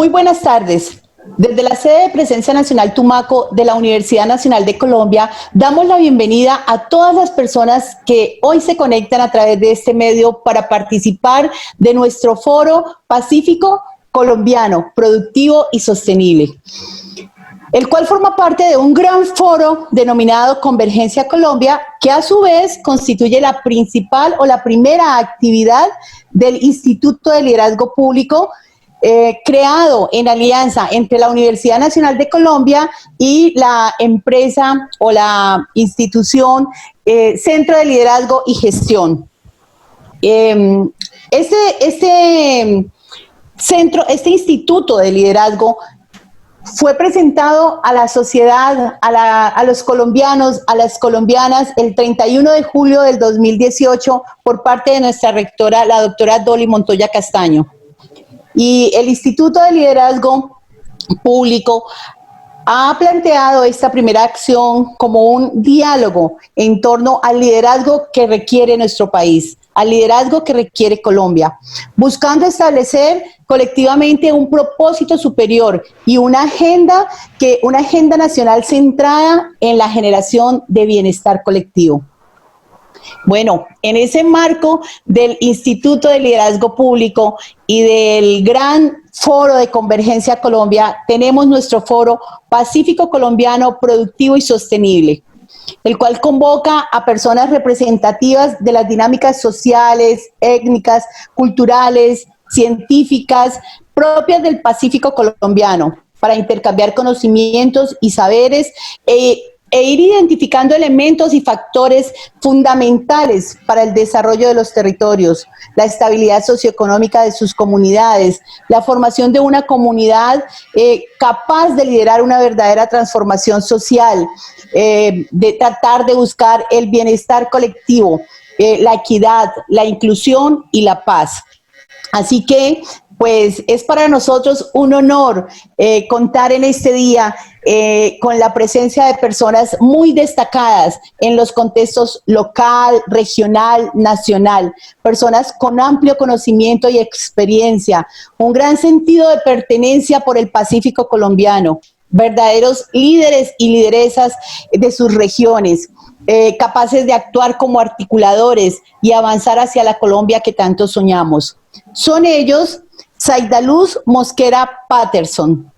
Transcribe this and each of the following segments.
Muy buenas tardes. Desde la sede de Presencia Nacional Tumaco de la Universidad Nacional de Colombia, damos la bienvenida a todas las personas que hoy se conectan a través de este medio para participar de nuestro foro Pacífico Colombiano, Productivo y Sostenible, el cual forma parte de un gran foro denominado Convergencia Colombia, que a su vez constituye la principal o la primera actividad del Instituto de Liderazgo Público, creado en alianza entre la Universidad Nacional de Colombia y la empresa o la institución Centro de Liderazgo y Gestión. Este Instituto de Liderazgo fue presentado a la sociedad, a los colombianos, a las colombianas, el 31 de julio del 2018 por parte de nuestra rectora, la doctora Dolly Montoya Castaño. Y el Instituto de Liderazgo Público ha planteado esta primera acción como un diálogo en torno al liderazgo que requiere nuestro país, al liderazgo que requiere Colombia, buscando establecer colectivamente un propósito superior y una agenda nacional centrada en la generación de bienestar colectivo. Bueno, en ese marco del Instituto de Liderazgo Público y del gran foro de Convergencia Colombia, tenemos nuestro foro Pacífico Colombiano Productivo y Sostenible, el cual convoca a personas representativas de las dinámicas sociales, étnicas, culturales, científicas, propias del Pacífico colombiano, para intercambiar conocimientos y saberes e ir identificando elementos y factores fundamentales para el desarrollo de los territorios, la estabilidad socioeconómica de sus comunidades, la formación de una comunidad capaz de liderar una verdadera transformación social, de tratar de buscar el bienestar colectivo, la equidad, la inclusión y la paz. Así que, pues, es para nosotros un honor contar en este día con la presencia de personas muy destacadas en los contextos local, regional, nacional, personas con amplio conocimiento y experiencia, un gran sentido de pertenencia por el Pacífico colombiano, verdaderos líderes y lideresas de sus regiones, capaces de actuar como articuladores y avanzar hacia la Colombia que tanto soñamos. Son ellos Zaidaluz Mosquera Patterson,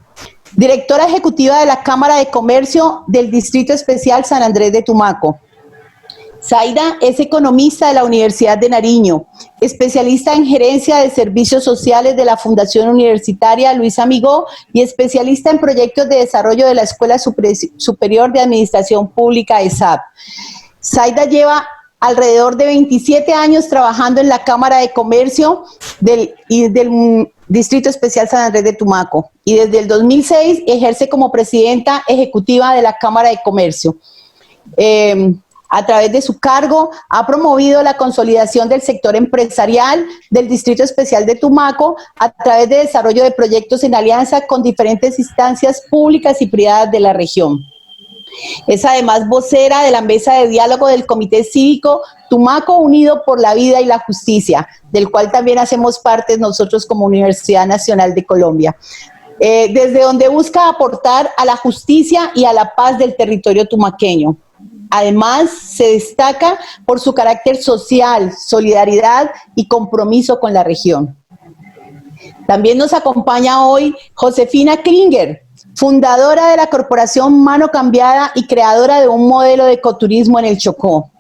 directora ejecutiva de la Cámara de Comercio del Distrito Especial San Andrés de Tumaco. Zaida es economista de la Universidad de Nariño, especialista en gerencia de servicios sociales de la Fundación Universitaria Luis Amigó y especialista en proyectos de desarrollo de la Escuela Superior de Administración Pública, ESAP. Zaida lleva alrededor de 27 años trabajando en la Cámara de Comercio del Distrito Especial San Andrés de Tumaco y desde el 2006 ejerce como presidenta ejecutiva de la Cámara de Comercio. A través de su cargo ha promovido la consolidación del sector empresarial del Distrito Especial de Tumaco a través de desarrollo de proyectos en alianza con diferentes instancias públicas y privadas de la región. Es además vocera de la mesa de diálogo del Comité Cívico Tumaco Unido por la Vida y la Justicia, del cual también hacemos parte nosotros como Universidad Nacional de Colombia, desde donde busca aportar a la justicia y a la paz del territorio tumaqueño. Además, se destaca por su carácter social, solidaridad y compromiso con la región. También nos acompaña hoy Josefina Klinger, fundadora de la Corporación Mano Cambiada y creadora de un modelo de ecoturismo en el Chocó,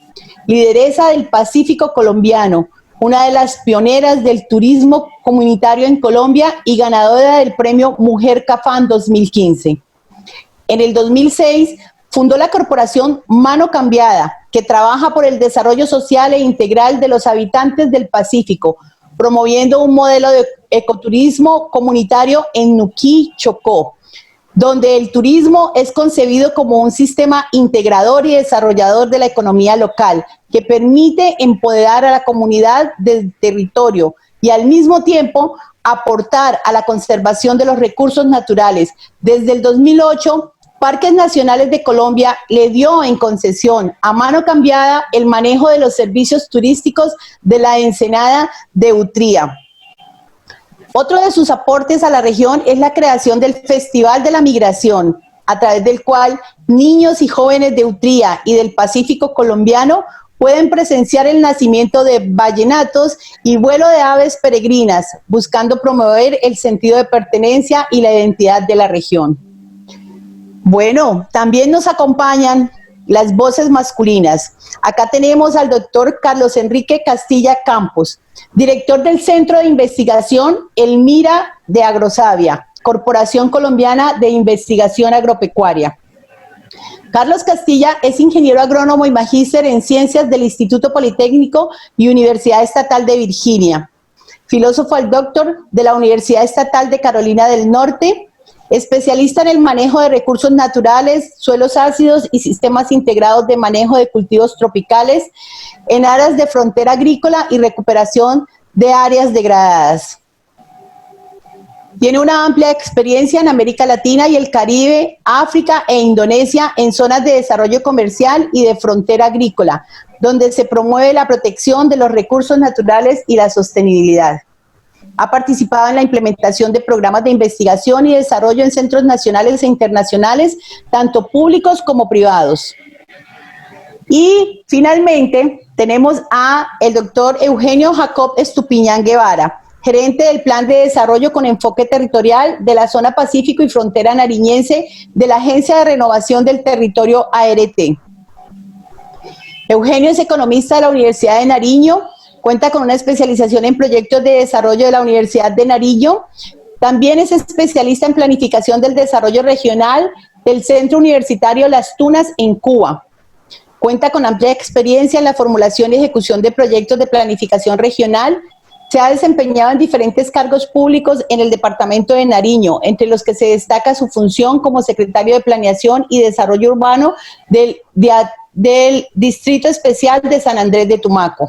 lideresa del Pacífico colombiano, una de las pioneras del turismo comunitario en Colombia y ganadora del premio Mujer Cafán 2015. En el 2006 fundó la Corporación Mano Cambiada, que trabaja por el desarrollo social e integral de los habitantes del Pacífico, promoviendo un modelo de ecoturismo comunitario en Nuquí, Chocó, donde el turismo es concebido como un sistema integrador y desarrollador de la economía local, que permite empoderar a la comunidad del territorio y al mismo tiempo aportar a la conservación de los recursos naturales. Desde el 2008, Parques Nacionales de Colombia le dio en concesión a Mano Cambiada el manejo de los servicios turísticos de la ensenada de Utría. Otro de sus aportes a la región es la creación del Festival de la Migración, a través del cual niños y jóvenes de Utría y del Pacífico colombiano pueden presenciar el nacimiento de vallenatos y vuelo de aves peregrinas, buscando promover el sentido de pertenencia y la identidad de la región. Bueno, también nos acompañan las voces masculinas. Acá tenemos al doctor Carlos Enrique Castilla Campos, director del Centro de Investigación El Mira de Agrosavia, Corporación Colombiana de Investigación Agropecuaria. Carlos Castilla es ingeniero agrónomo y magíster en ciencias del Instituto Politécnico y Universidad Estatal de Virginia. Filósofo al doctor de la Universidad Estatal de Carolina del Norte, especialista en el manejo de recursos naturales, suelos ácidos y sistemas integrados de manejo de cultivos tropicales en áreas de frontera agrícola y recuperación de áreas degradadas. Tiene una amplia experiencia en América Latina y el Caribe, África e Indonesia en zonas de desarrollo comercial y de frontera agrícola, donde se promueve la protección de los recursos naturales y la sostenibilidad. Ha participado en la implementación de programas de investigación y desarrollo en centros nacionales e internacionales, tanto públicos como privados. Y finalmente tenemos a el doctor Eugenio Jacob Estupiñán Guevara, gerente del Plan de Desarrollo con Enfoque Territorial de la Zona Pacífico y Frontera Nariñense de la Agencia de Renovación del Territorio ART. Eugenio es economista de la Universidad de Nariño, cuenta con una especialización en proyectos de desarrollo de la Universidad de Nariño, también es especialista en planificación del desarrollo regional del Centro Universitario Las Tunas en Cuba. Cuenta con amplia experiencia en la formulación y ejecución de proyectos de planificación regional. Se ha desempeñado en diferentes cargos públicos en el departamento de Nariño, entre los que se destaca su función como secretario de Planeación y Desarrollo Urbano del Distrito Especial de San Andrés de Tumaco.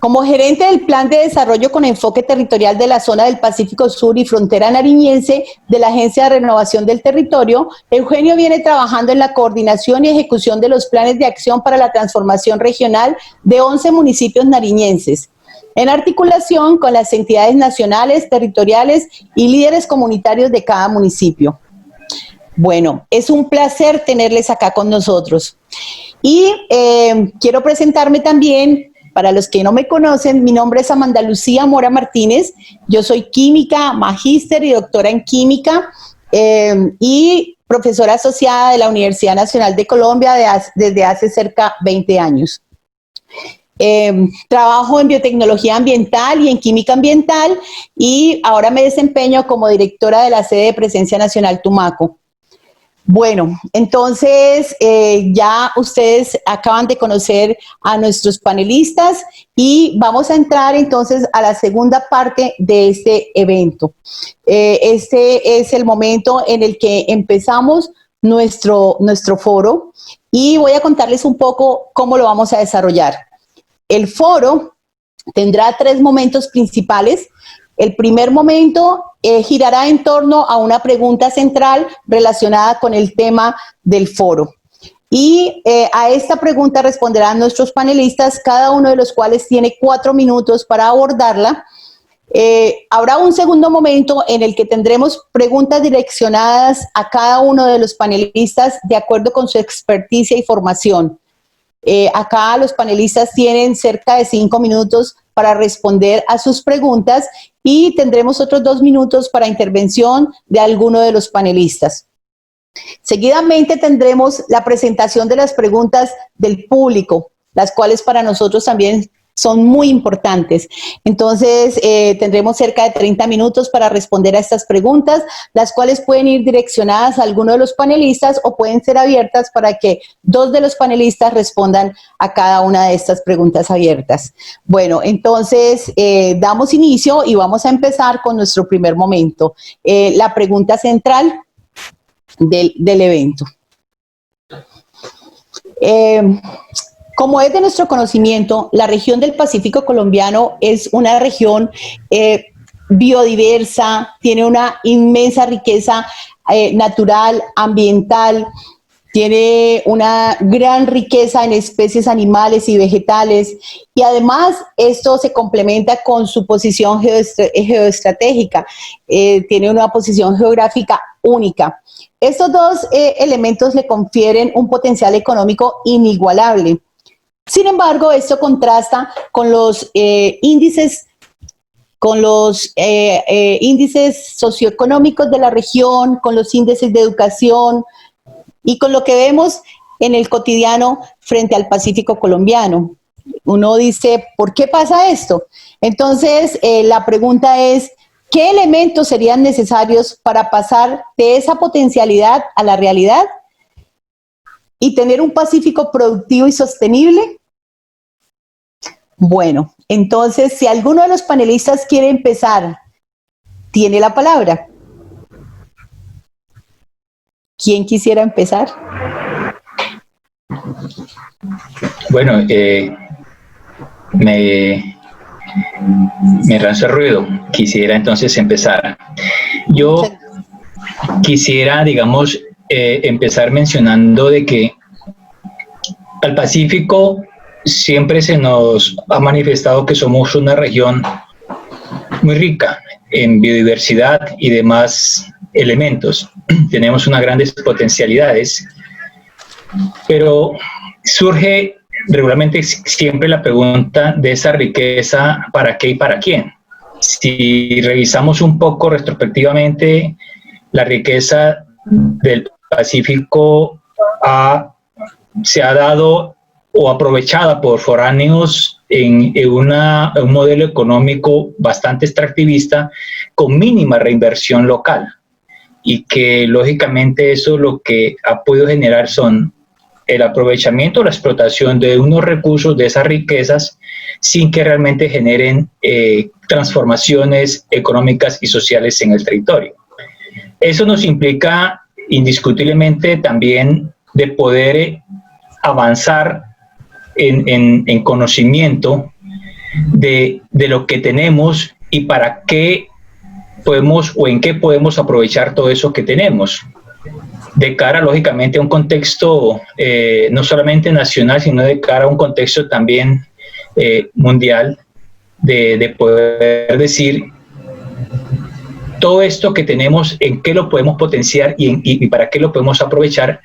Como gerente del Plan de Desarrollo con Enfoque Territorial de la Zona del Pacífico Sur y Frontera Nariñense de la Agencia de Renovación del Territorio, Eugenio viene trabajando en la coordinación y ejecución de los planes de acción para la transformación regional de 11 municipios nariñenses, en articulación con las entidades nacionales, territoriales y líderes comunitarios de cada municipio. Bueno, es un placer tenerles acá con nosotros. Y quiero presentarme también. Para los que no me conocen, mi nombre es Amanda Lucía Mora Martínez, yo soy química, magíster y doctora en química y profesora asociada de la Universidad Nacional de Colombia desde hace cerca de 20 años. Trabajo en biotecnología ambiental y en química ambiental y ahora me desempeño como directora de la sede de Presencia Nacional Tumaco. Bueno, entonces ya ustedes acaban de conocer a nuestros panelistas y vamos a entrar entonces a la segunda parte de este evento. Este es el momento en el que empezamos nuestro foro y voy a contarles un poco cómo lo vamos a desarrollar. El foro tendrá 3 momentos principales. El primer momento girará en torno a una pregunta central relacionada con el tema del foro. Y a esta pregunta responderán nuestros panelistas, cada uno de los cuales tiene 4 minutos para abordarla. Habrá un segundo momento en el que tendremos preguntas direccionadas a cada uno de los panelistas de acuerdo con su experticia y formación. Acá los panelistas tienen cerca de 5 minutos para responder a sus preguntas y tendremos otros 2 minutos para intervención de alguno de los panelistas. Seguidamente tendremos la presentación de las preguntas del público, las cuales para nosotros también son muy importantes. Entonces, tendremos cerca de 30 minutos para responder a estas preguntas, las cuales pueden ir direccionadas a alguno de los panelistas o pueden ser abiertas para que 2 de los panelistas respondan a cada una de estas preguntas abiertas. Bueno, entonces, damos inicio y vamos a empezar con nuestro primer momento, la pregunta central del evento. Como es de nuestro conocimiento, la región del Pacífico colombiano es una región biodiversa, tiene una inmensa riqueza natural, ambiental, tiene una gran riqueza en especies animales y vegetales y además esto se complementa con su posición geoestratégica, tiene una posición geográfica única. Estos dos elementos le confieren un potencial económico inigualable. Sin embargo, esto contrasta con los índices socioeconómicos de la región, con los índices de educación y con lo que vemos en el cotidiano frente al Pacífico colombiano. Uno dice, ¿por qué pasa esto? Entonces, la pregunta es, ¿qué elementos serían necesarios para pasar de esa potencialidad a la realidad y tener un Pacífico productivo y sostenible? Bueno, entonces, si alguno de los panelistas quiere empezar, tiene la palabra. ¿Quién quisiera empezar? Bueno, me lanzó el ruido. Quisiera entonces empezar. Yo quisiera, digamos, empezar mencionando de que al Pacífico siempre se nos ha manifestado que somos una región muy rica en biodiversidad y demás elementos. Tenemos unas grandes potencialidades, pero surge regularmente siempre la pregunta de esa riqueza, ¿para qué y para quién? Si revisamos un poco retrospectivamente, la riqueza del Pacífico se ha dado o aprovechada por foráneos en un modelo económico bastante extractivista con mínima reinversión local, y que lógicamente eso lo que ha podido generar son el aprovechamiento, la explotación de unos recursos, de esas riquezas, sin que realmente generen transformaciones económicas y sociales en el territorio. Eso nos implica indiscutiblemente también de poder avanzar en conocimiento de lo que tenemos y para qué podemos o en qué podemos aprovechar todo eso que tenemos, de cara lógicamente a un contexto no solamente nacional, sino de cara a un contexto también mundial, de poder decir todo esto que tenemos, en qué lo podemos potenciar y para qué lo podemos aprovechar,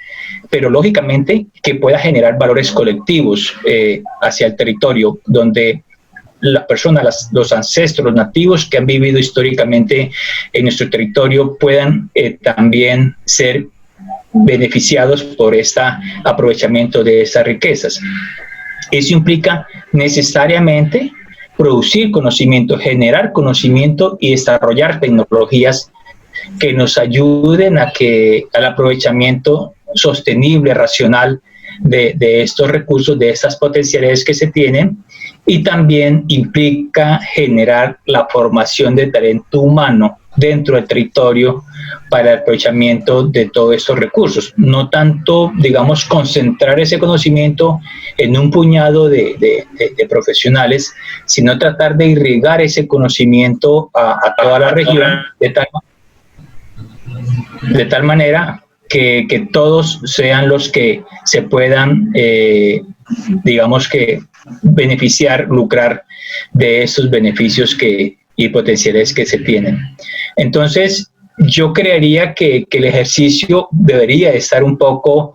pero lógicamente que pueda generar valores colectivos hacia el territorio, donde las personas, los ancestros, los nativos que han vivido históricamente en nuestro territorio puedan también ser beneficiados por este aprovechamiento de esas riquezas. Eso implica necesariamente producir conocimiento, generar conocimiento y desarrollar tecnologías que nos ayuden al aprovechamiento sostenible, racional de estos recursos, de estas potencialidades que se tienen, y también implica generar la formación de talento humano dentro del territorio para el aprovechamiento de todos estos recursos. No tanto, digamos, concentrar ese conocimiento en un puñado de profesionales, sino tratar de irrigar ese conocimiento a toda la región de tal manera que todos sean los que se puedan, digamos que, beneficiar, lucrar de esos beneficios y potenciales que se tienen. Entonces, yo creería que el ejercicio debería estar un poco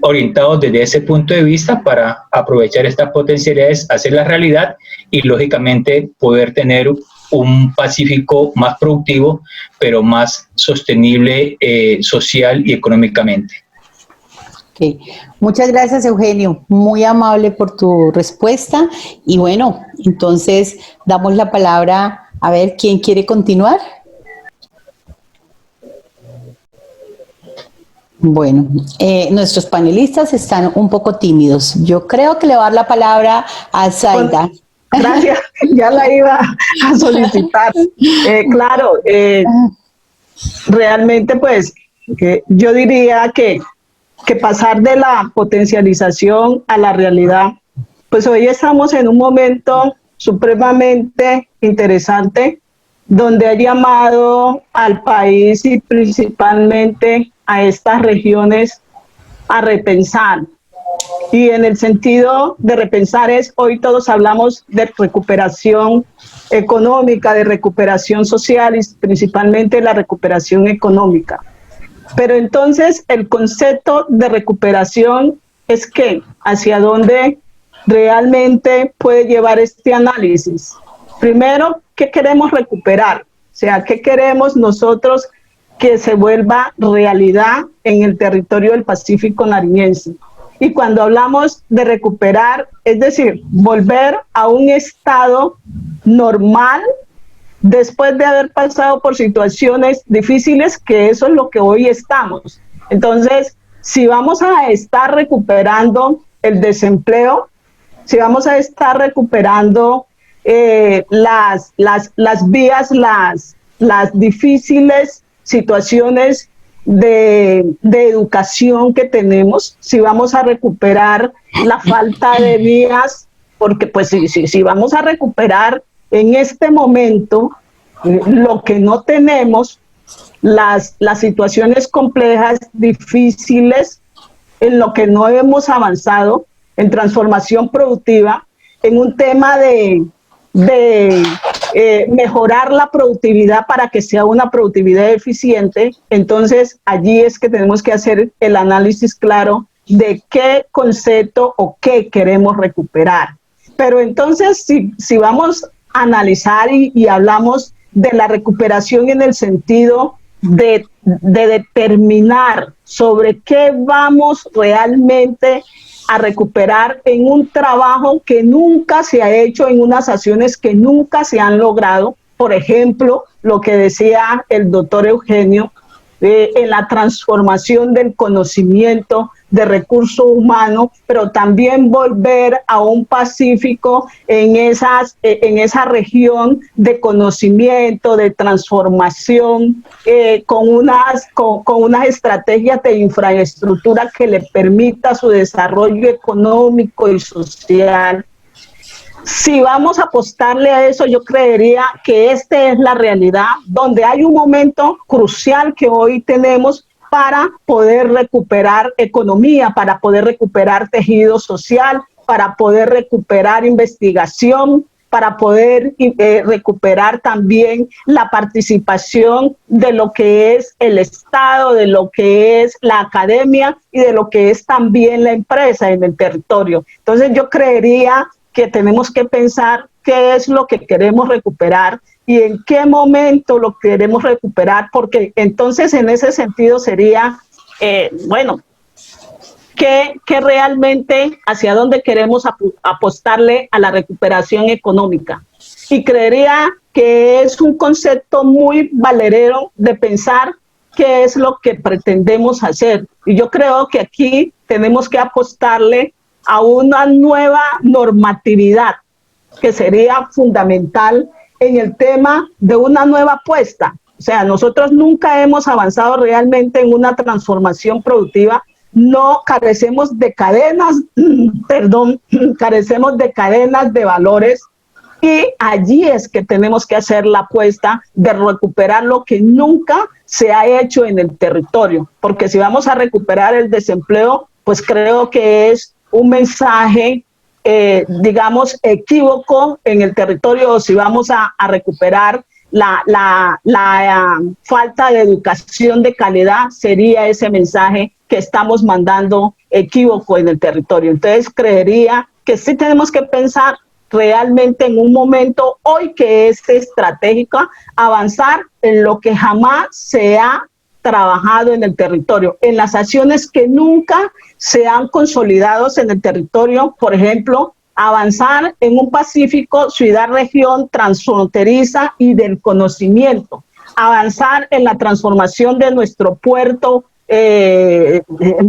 orientado desde ese punto de vista para aprovechar estas potencialidades, hacerlas realidad y, lógicamente, poder tener un Pacífico más productivo, pero más sostenible social y económicamente. Okay. Muchas gracias, Eugenio. Muy amable por tu respuesta. Y bueno, entonces damos la palabra a ver quién quiere continuar. Bueno, nuestros panelistas están un poco tímidos. Yo creo que le voy a dar la palabra a Zaida. Gracias, ya la iba a solicitar. Claro, realmente pues yo diría que pasar de la potencialización a la realidad, pues hoy estamos en un momento supremamente interesante donde ha llamado al país y principalmente a estas regiones a repensar. Y en el sentido de repensar hoy todos hablamos de recuperación económica, de recuperación social y principalmente la recuperación económica. Pero entonces el concepto de recuperación es que hacia dónde realmente puede llevar este análisis. Primero, ¿qué queremos recuperar? O sea, ¿qué queremos nosotros que se vuelva realidad en el territorio del Pacífico nariñense? Y cuando hablamos de recuperar, es decir, volver a un estado normal después de haber pasado por situaciones difíciles, que eso es lo que hoy estamos. Entonces, si vamos a estar recuperando el desempleo, si vamos a estar recuperando las vías, las difíciles situaciones de educación que tenemos, si vamos a recuperar la falta de vías, porque pues si vamos a recuperar en este momento lo que no tenemos, las situaciones complejas, difíciles, en lo que no hemos avanzado, en transformación productiva, en un tema de mejorar la productividad para que sea una productividad eficiente. Entonces allí es que tenemos que hacer el análisis claro de qué concepto o qué queremos recuperar. Pero entonces si vamos a analizar y hablamos de la recuperación en el sentido de determinar sobre qué vamos realmente a recuperar en un trabajo que nunca se ha hecho, en unas acciones que nunca se han logrado. Por ejemplo, lo que decía el doctor Eugenio, en la transformación del conocimiento de recursos humanos, pero también volver a un Pacífico en esa región de conocimiento, de transformación, con unas estrategias de infraestructura que le permita su desarrollo económico y social. Si vamos a apostarle a eso, yo creería que esta es la realidad, donde hay un momento crucial que hoy tenemos para poder recuperar economía, para poder recuperar tejido social, para poder recuperar investigación, para poder recuperar también la participación de lo que es el Estado, de lo que es la academia y de lo que es también la empresa en el territorio. Entonces yo creería que tenemos que pensar qué es lo que queremos recuperar y en qué momento lo queremos recuperar, porque entonces en ese sentido sería, que realmente hacia dónde queremos apostarle a la recuperación económica. Y creería que es un concepto muy valedero de pensar qué es lo que pretendemos hacer. Y yo creo que aquí tenemos que apostarle a una nueva normatividad que sería fundamental en el tema de una nueva apuesta. O sea, nosotros nunca hemos avanzado realmente en una transformación productiva. No carecemos de cadenas, carecemos de cadenas de valores, y allí es que tenemos que hacer la apuesta de recuperar lo que nunca se ha hecho en el territorio, porque si vamos a recuperar el desempleo, pues creo que es un mensaje, digamos, equívoco en el territorio, o si vamos a recuperar la falta de educación de calidad, sería ese mensaje que estamos mandando equívoco en el territorio. Entonces creería que sí tenemos que pensar realmente en un momento hoy que es estratégico, avanzar en lo que jamás se ha trabajado en el territorio, en las acciones que nunca se han consolidado en el territorio. Por ejemplo, avanzar en un Pacífico, ciudad-región transfronteriza y del conocimiento, avanzar en la transformación de nuestro puerto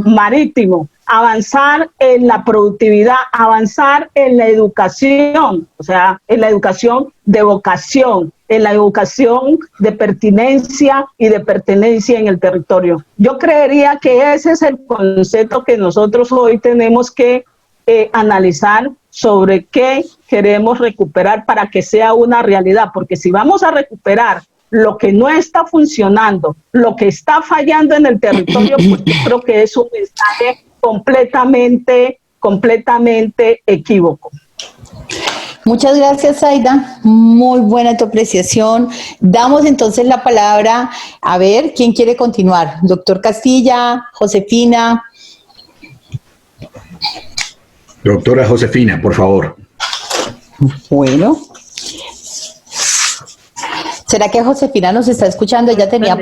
marítimo, avanzar en la productividad, avanzar en la educación, o sea, en la educación de vocación, en la educación de pertinencia y de pertenencia en el territorio. Yo creería que ese es el concepto que nosotros hoy tenemos que analizar sobre qué queremos recuperar para que sea una realidad, porque si vamos a recuperar lo que no está funcionando, lo que está fallando en el territorio, pues yo creo que es un mensaje completamente equívoco. Muchas gracias, Aida. Muy buena tu apreciación. Damos entonces la palabra, a ver, ¿quién quiere continuar? Doctor Castilla, Josefina. Doctora Josefina, por favor. Bueno. ¿Será que Josefina nos está escuchando? Ella tenía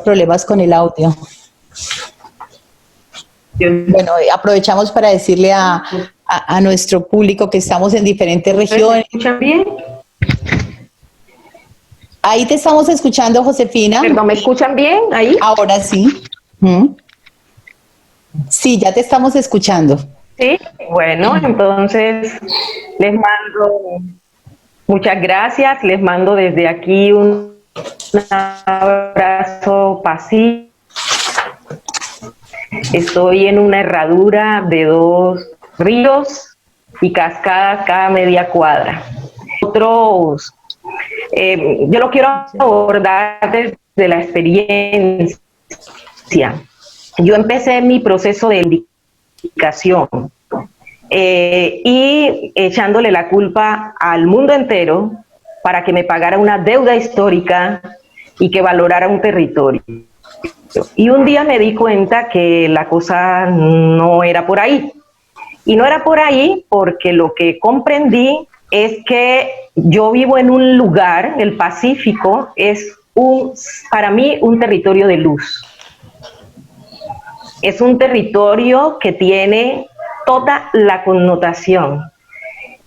problemas con el audio. Bueno, aprovechamos para decirle a nuestro público que estamos en diferentes regiones. ¿Me escuchan bien? Ahí te estamos escuchando, Josefina. Perdón, ¿me escuchan bien ahí? Ahora sí. Sí, ya te estamos escuchando. Sí, bueno, entonces les mando muchas gracias, les mando desde aquí un abrazo pacífico. Estoy en una herradura de 2 ríos y cascadas cada media cuadra. Yo lo quiero abordar desde la experiencia. Yo empecé mi proceso de indicación y echándole la culpa al mundo entero para que me pagara una deuda histórica y que valorara un territorio. Y un día me di cuenta que la cosa no era por ahí. Y no era por ahí porque lo que comprendí es que yo vivo en un lugar, el Pacífico, es para mí un territorio de luz. Es un territorio que tiene toda la connotación.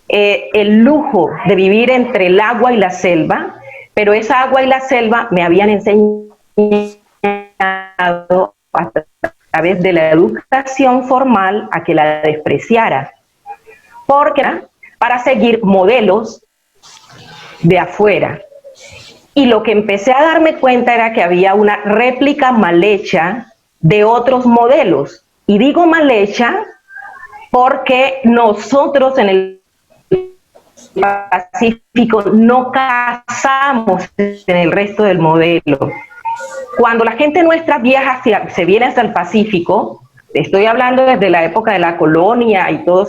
El lujo de vivir entre el agua y la selva, pero esa agua y la selva me habían enseñado a través de la educación formal a que la despreciara, porque para seguir modelos de afuera. Y lo que empecé a darme cuenta era que había una réplica mal hecha de otros modelos. Y digo mal hecha porque nosotros en el Pacífico no cazamos en el resto del modelo. Cuando la gente nuestra viaja se viene hasta el Pacífico, estoy hablando desde la época de la colonia y todo,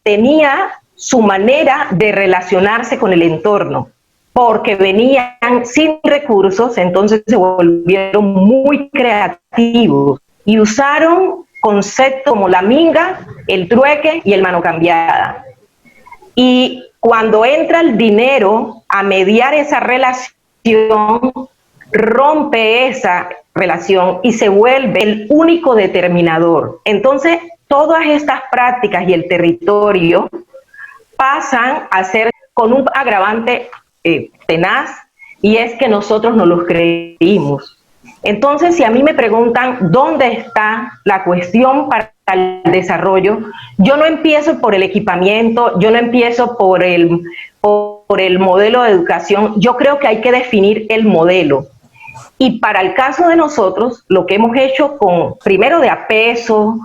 tenía su manera de relacionarse con el entorno, porque venían sin recursos, entonces se volvieron muy creativos y usaron conceptos como la minga, el trueque y el mano cambiada. Y cuando entra el dinero a mediar esa relación, rompe esa relación y se vuelve el único determinador. Entonces, todas estas prácticas y el territorio pasan a ser con un agravante tenaz, y es que nosotros no los creímos. Entonces, si a mí me preguntan dónde está la cuestión para el desarrollo, yo no empiezo por el equipamiento, yo no empiezo por el modelo de educación. Yo creo que hay que definir el modelo. Y para el caso de nosotros, lo que hemos hecho primero de APESO,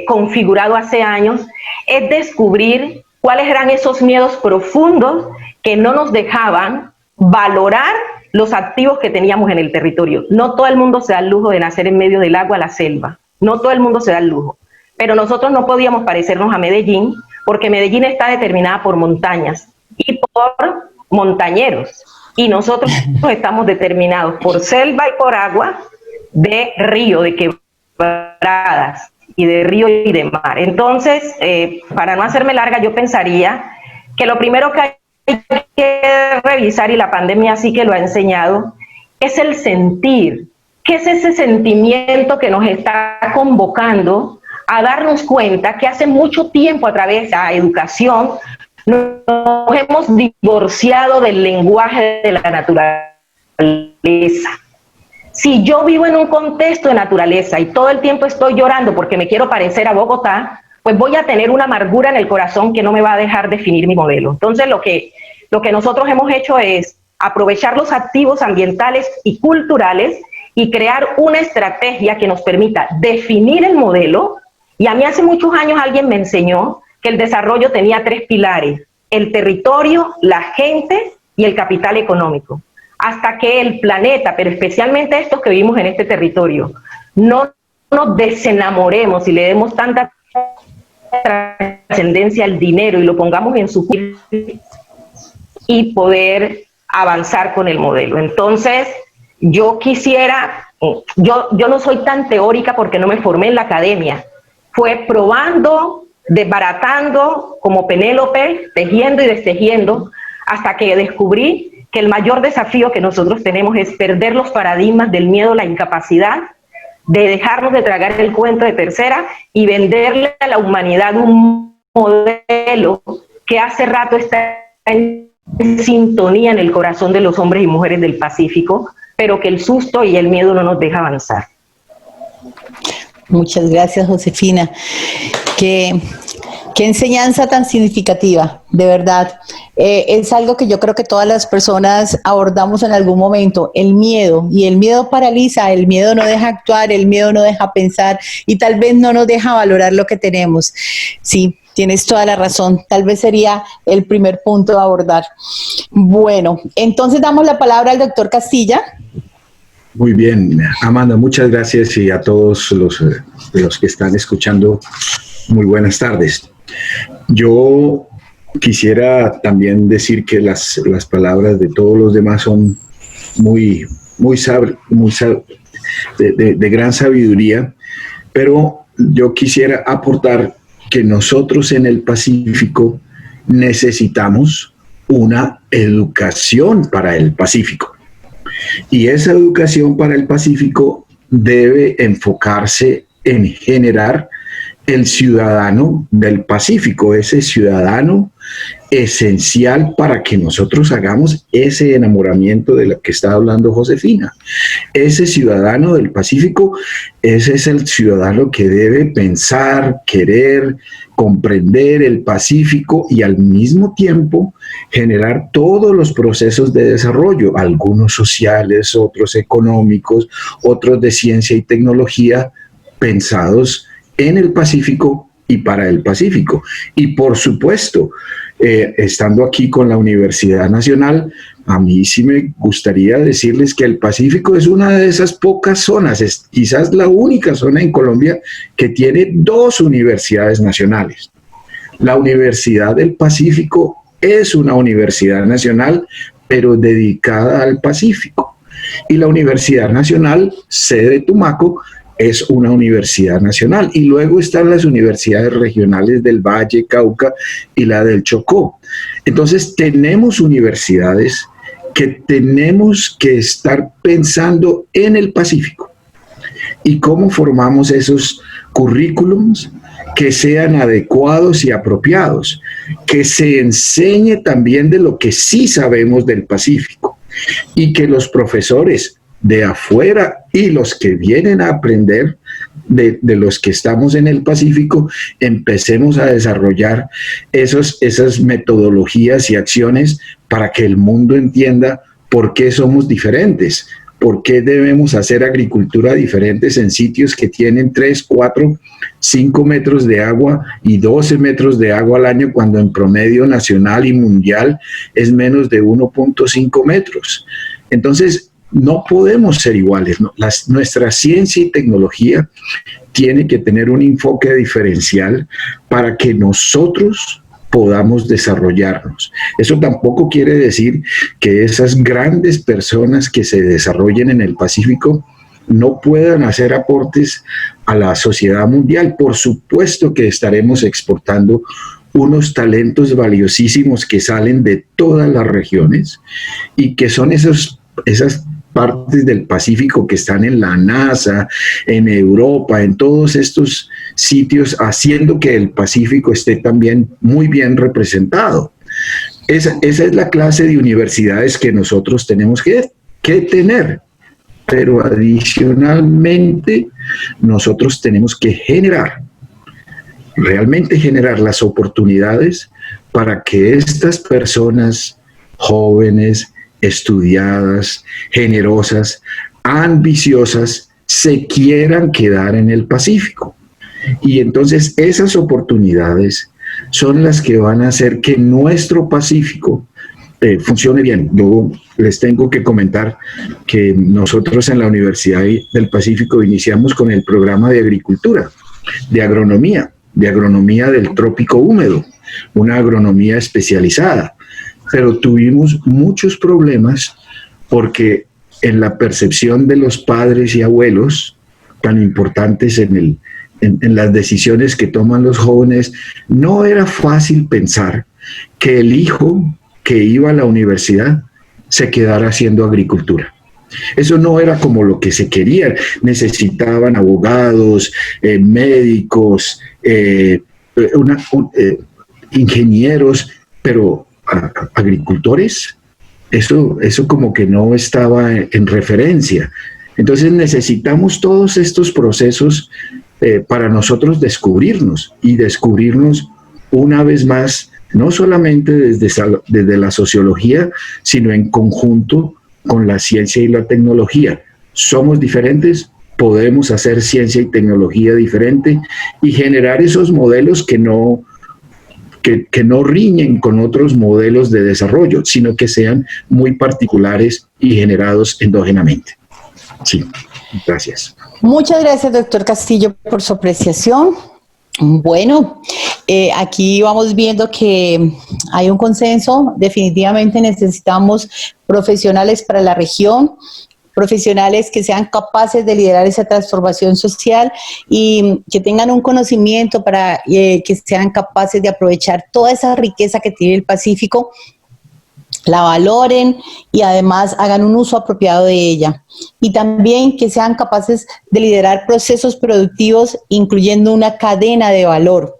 configurado hace años, es descubrir cuáles eran esos miedos profundos que no nos dejaban valorar los activos que teníamos en el territorio. No todo el mundo se da el lujo de nacer en medio del agua, la selva. No todo el mundo se da el lujo. Pero nosotros no podíamos parecernos a Medellín, porque Medellín está determinada por montañas y por montañeros. Y nosotros estamos determinados por selva y por agua, de río, de quebradas, y de río y de mar. Entonces, para no hacerme larga, yo pensaría que lo primero que hay que revisar, y la pandemia sí que lo ha enseñado, es el sentir. ¿Qué es ese sentimiento que nos está convocando a darnos cuenta que hace mucho tiempo, a través de la educación, nos hemos divorciado del lenguaje de la naturaleza? Si yo vivo en un contexto de naturaleza y todo el tiempo estoy llorando porque me quiero parecer a Bogotá, pues voy a tener una amargura en el corazón que no me va a dejar definir mi modelo. Entonces, lo que nosotros hemos hecho es aprovechar los activos ambientales y culturales y crear una estrategia que nos permita definir el modelo. Y a mí hace muchos años alguien me enseñó que el desarrollo tenía 3 pilares: el territorio, la gente y el capital económico. Hasta que el planeta, pero especialmente estos que vivimos en este territorio, no nos desenamoremos y le demos tanta trascendencia al dinero y lo pongamos en su y poder avanzar con el modelo. Entonces, yo quisiera, yo no soy tan teórica porque no me formé en la academia, fue probando, desbaratando como Penélope, tejiendo y destejiendo, hasta que descubrí que el mayor desafío que nosotros tenemos es perder los paradigmas del miedo, la incapacidad, de dejarnos de tragar el cuento de tercera y venderle a la humanidad un modelo que hace rato está en sintonía en el corazón de los hombres y mujeres del Pacífico, pero que el susto y el miedo no nos deja avanzar. Muchas gracias, Josefina. Qué enseñanza tan significativa, de verdad. Es algo que yo creo que todas las personas abordamos en algún momento, el miedo, y el miedo paraliza, el miedo no deja actuar, el miedo no deja pensar y tal vez no nos deja valorar lo que tenemos. Sí, tienes toda la razón, tal vez sería el primer punto a abordar. Bueno, entonces damos la palabra al doctor Castilla. Muy bien, Amanda, muchas gracias, y a todos los que están escuchando, muy buenas tardes. Yo quisiera también decir que las palabras de todos los demás son de gran sabiduría, pero yo quisiera aportar que nosotros en el Pacífico necesitamos una educación para el Pacífico. Y esa educación para el Pacífico debe enfocarse en generar el ciudadano del Pacífico, ese ciudadano esencial para que nosotros hagamos ese enamoramiento de lo que está hablando Josefina. Ese ciudadano del Pacífico, ese es el ciudadano que debe pensar, querer, comprender el Pacífico y al mismo tiempo generar todos los procesos de desarrollo, algunos sociales, otros económicos, otros de ciencia y tecnología, pensados en el Pacífico y para el Pacífico. Y por supuesto, estando aquí con la Universidad Nacional, a mí sí me gustaría decirles que el Pacífico es una de esas pocas zonas, es quizás la única zona en Colombia que tiene 2 universidades nacionales. La Universidad del Pacífico es una universidad nacional, pero dedicada al Pacífico. Y la Universidad Nacional, sede de Tumaco, es una universidad nacional, y luego están las universidades regionales del Valle, Cauca y la del Chocó. Entonces tenemos universidades que tenemos que estar pensando en el Pacífico. ¿Y cómo formamos esos currículums que sean adecuados y apropiados? Que se enseñe también de lo que sí sabemos del Pacífico, y que los profesores de afuera y los que vienen a aprender de los que estamos en el Pacífico, empecemos a desarrollar esas metodologías y acciones para que el mundo entienda por qué somos diferentes, por qué debemos hacer agricultura diferentes en sitios que tienen 3, 4, 5 metros de agua y 12 metros de agua al año, cuando en promedio nacional y mundial es menos de 1.5 metros. Entonces, no podemos ser iguales, ¿no? Nuestra ciencia y tecnología tiene que tener un enfoque diferencial para que nosotros podamos desarrollarnos. Eso tampoco quiere decir que esas grandes personas que se desarrollen en el Pacífico no puedan hacer aportes a la sociedad mundial. Por supuesto que estaremos exportando unos talentos valiosísimos que salen de todas las regiones y que son esas partes del Pacífico que están en la NASA, en Europa, en todos estos sitios, haciendo que el Pacífico esté también muy bien representado. Esa es la clase de universidades que nosotros tenemos que tener, pero adicionalmente nosotros tenemos que realmente generar las oportunidades para que estas personas jóvenes, estudiadas, generosas, ambiciosas, se quieran quedar en el Pacífico. Y entonces esas oportunidades son las que van a hacer que nuestro Pacífico funcione bien. Yo les tengo que comentar que nosotros en la Universidad del Pacífico iniciamos con el programa de agricultura, de agronomía del trópico húmedo, una agronomía especializada, pero tuvimos muchos problemas porque en la percepción de los padres y abuelos, tan importantes en las decisiones que toman los jóvenes, no era fácil pensar que el hijo que iba a la universidad se quedara haciendo agricultura. Eso no era como lo que se quería. Necesitaban abogados, médicos, ingenieros, pero agricultores, eso como que no estaba en referencia. Entonces necesitamos todos estos procesos para nosotros descubrirnos una vez más, no solamente desde la sociología, sino en conjunto con la ciencia y la tecnología. Somos diferentes, podemos hacer ciencia y tecnología diferente y generar esos modelos que no riñen con otros modelos de desarrollo, sino que sean muy particulares y generados endógenamente. Sí, gracias. Muchas gracias, doctor Castillo, por su apreciación. Bueno, aquí vamos viendo que hay un consenso. Definitivamente necesitamos profesionales para la región, profesionales que sean capaces de liderar esa transformación social y que tengan un conocimiento para que sean capaces de aprovechar toda esa riqueza que tiene el Pacífico, la valoren y además hagan un uso apropiado de ella. Y también que sean capaces de liderar procesos productivos, incluyendo una cadena de valor.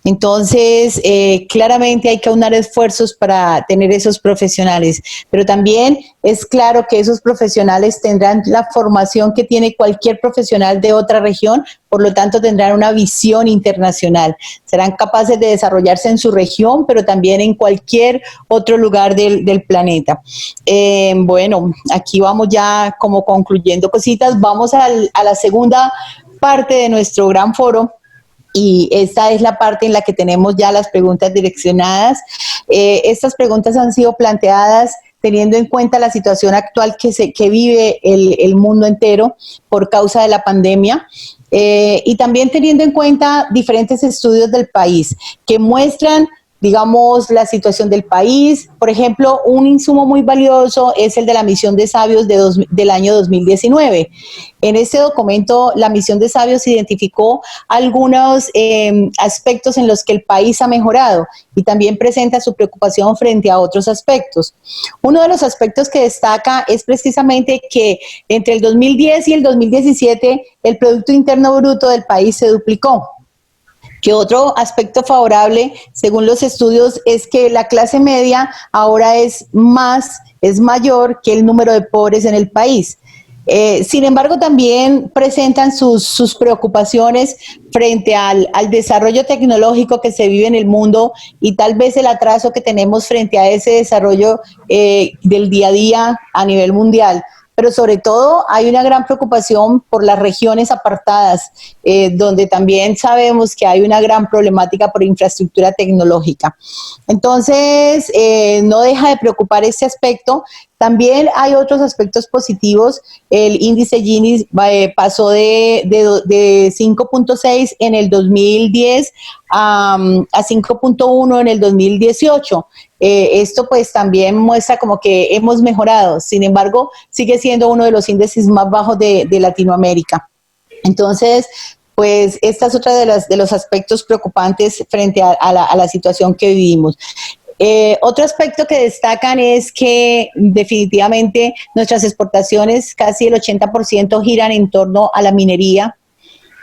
Entonces, claramente hay que aunar esfuerzos para tener esos profesionales, pero también es claro que esos profesionales tendrán la formación que tiene cualquier profesional de otra región, por lo tanto tendrán una visión internacional. Serán capaces de desarrollarse en su región, pero también en cualquier otro lugar del planeta. Bueno, aquí vamos ya como concluyendo cositas. Vamos a la segunda parte de nuestro gran foro. Y esta es la parte en la que tenemos ya las preguntas direccionadas. Estas preguntas han sido planteadas teniendo en cuenta la situación actual que vive el mundo entero por causa de la pandemia. Y también teniendo en cuenta diferentes estudios del país que muestran, digamos, la situación del país. Por ejemplo, un insumo muy valioso es el de la Misión de Sabios del año 2019. En este documento, la Misión de Sabios identificó algunos aspectos en los que el país ha mejorado y también presenta su preocupación frente a otros aspectos. Uno de los aspectos que destaca es precisamente que entre el 2010 y el 2017 el Producto Interno Bruto del país se duplicó. Que otro aspecto favorable, según los estudios, es que la clase media ahora es mayor que el número de pobres en el país. Sin embargo, también presentan sus preocupaciones frente al desarrollo tecnológico que se vive en el mundo y tal vez el atraso que tenemos frente a ese desarrollo del día a día a nivel mundial. Pero sobre todo hay una gran preocupación por las regiones apartadas, donde también sabemos que hay una gran problemática por infraestructura tecnológica. Entonces, no deja de preocupar este aspecto. También hay otros aspectos positivos. El índice Gini pasó de 5.6 en el 2010 a 5.1 en el 2018. Esto pues también muestra como que hemos mejorado. Sin embargo, sigue siendo uno de los índices más bajos de Latinoamérica. Entonces, pues esta es otra de los aspectos preocupantes frente a la situación que vivimos. Otro aspecto que destacan es que definitivamente nuestras exportaciones, casi el 80% giran en torno a la minería,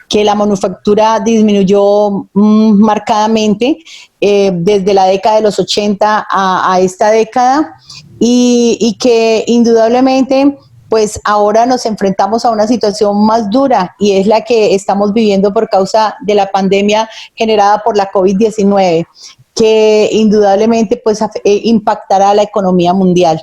que la manufactura disminuyó marcadamente desde la década de los 80 a esta década y que indudablemente pues ahora nos enfrentamos a una situación más dura y es la que estamos viviendo por causa de la pandemia generada por la COVID-19, que indudablemente pues impactará a la economía mundial.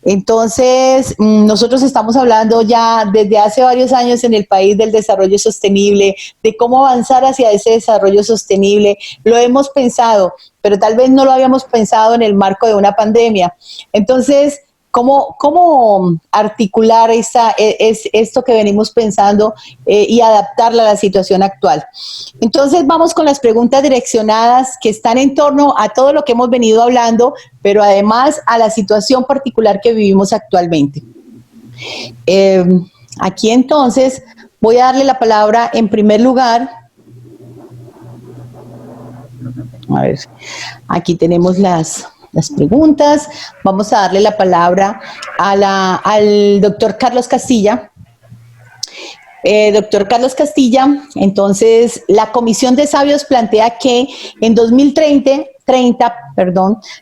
Entonces, nosotros estamos hablando ya desde hace varios años en el país del desarrollo sostenible, de cómo avanzar hacia ese desarrollo sostenible. Lo hemos pensado, pero tal vez no lo habíamos pensado en el marco de una pandemia. Entonces, ¿cómo articular esto que venimos pensando y adaptarla a la situación actual? Entonces vamos con las preguntas direccionadas que están en torno a todo lo que hemos venido hablando, pero además a la situación particular que vivimos actualmente. Aquí entonces voy a darle la palabra en primer lugar. A ver, aquí tenemos las preguntas. Vamos a darle la palabra al doctor Carlos Castilla. Doctor Carlos Castilla, entonces la Comisión de Sabios plantea que en 2030,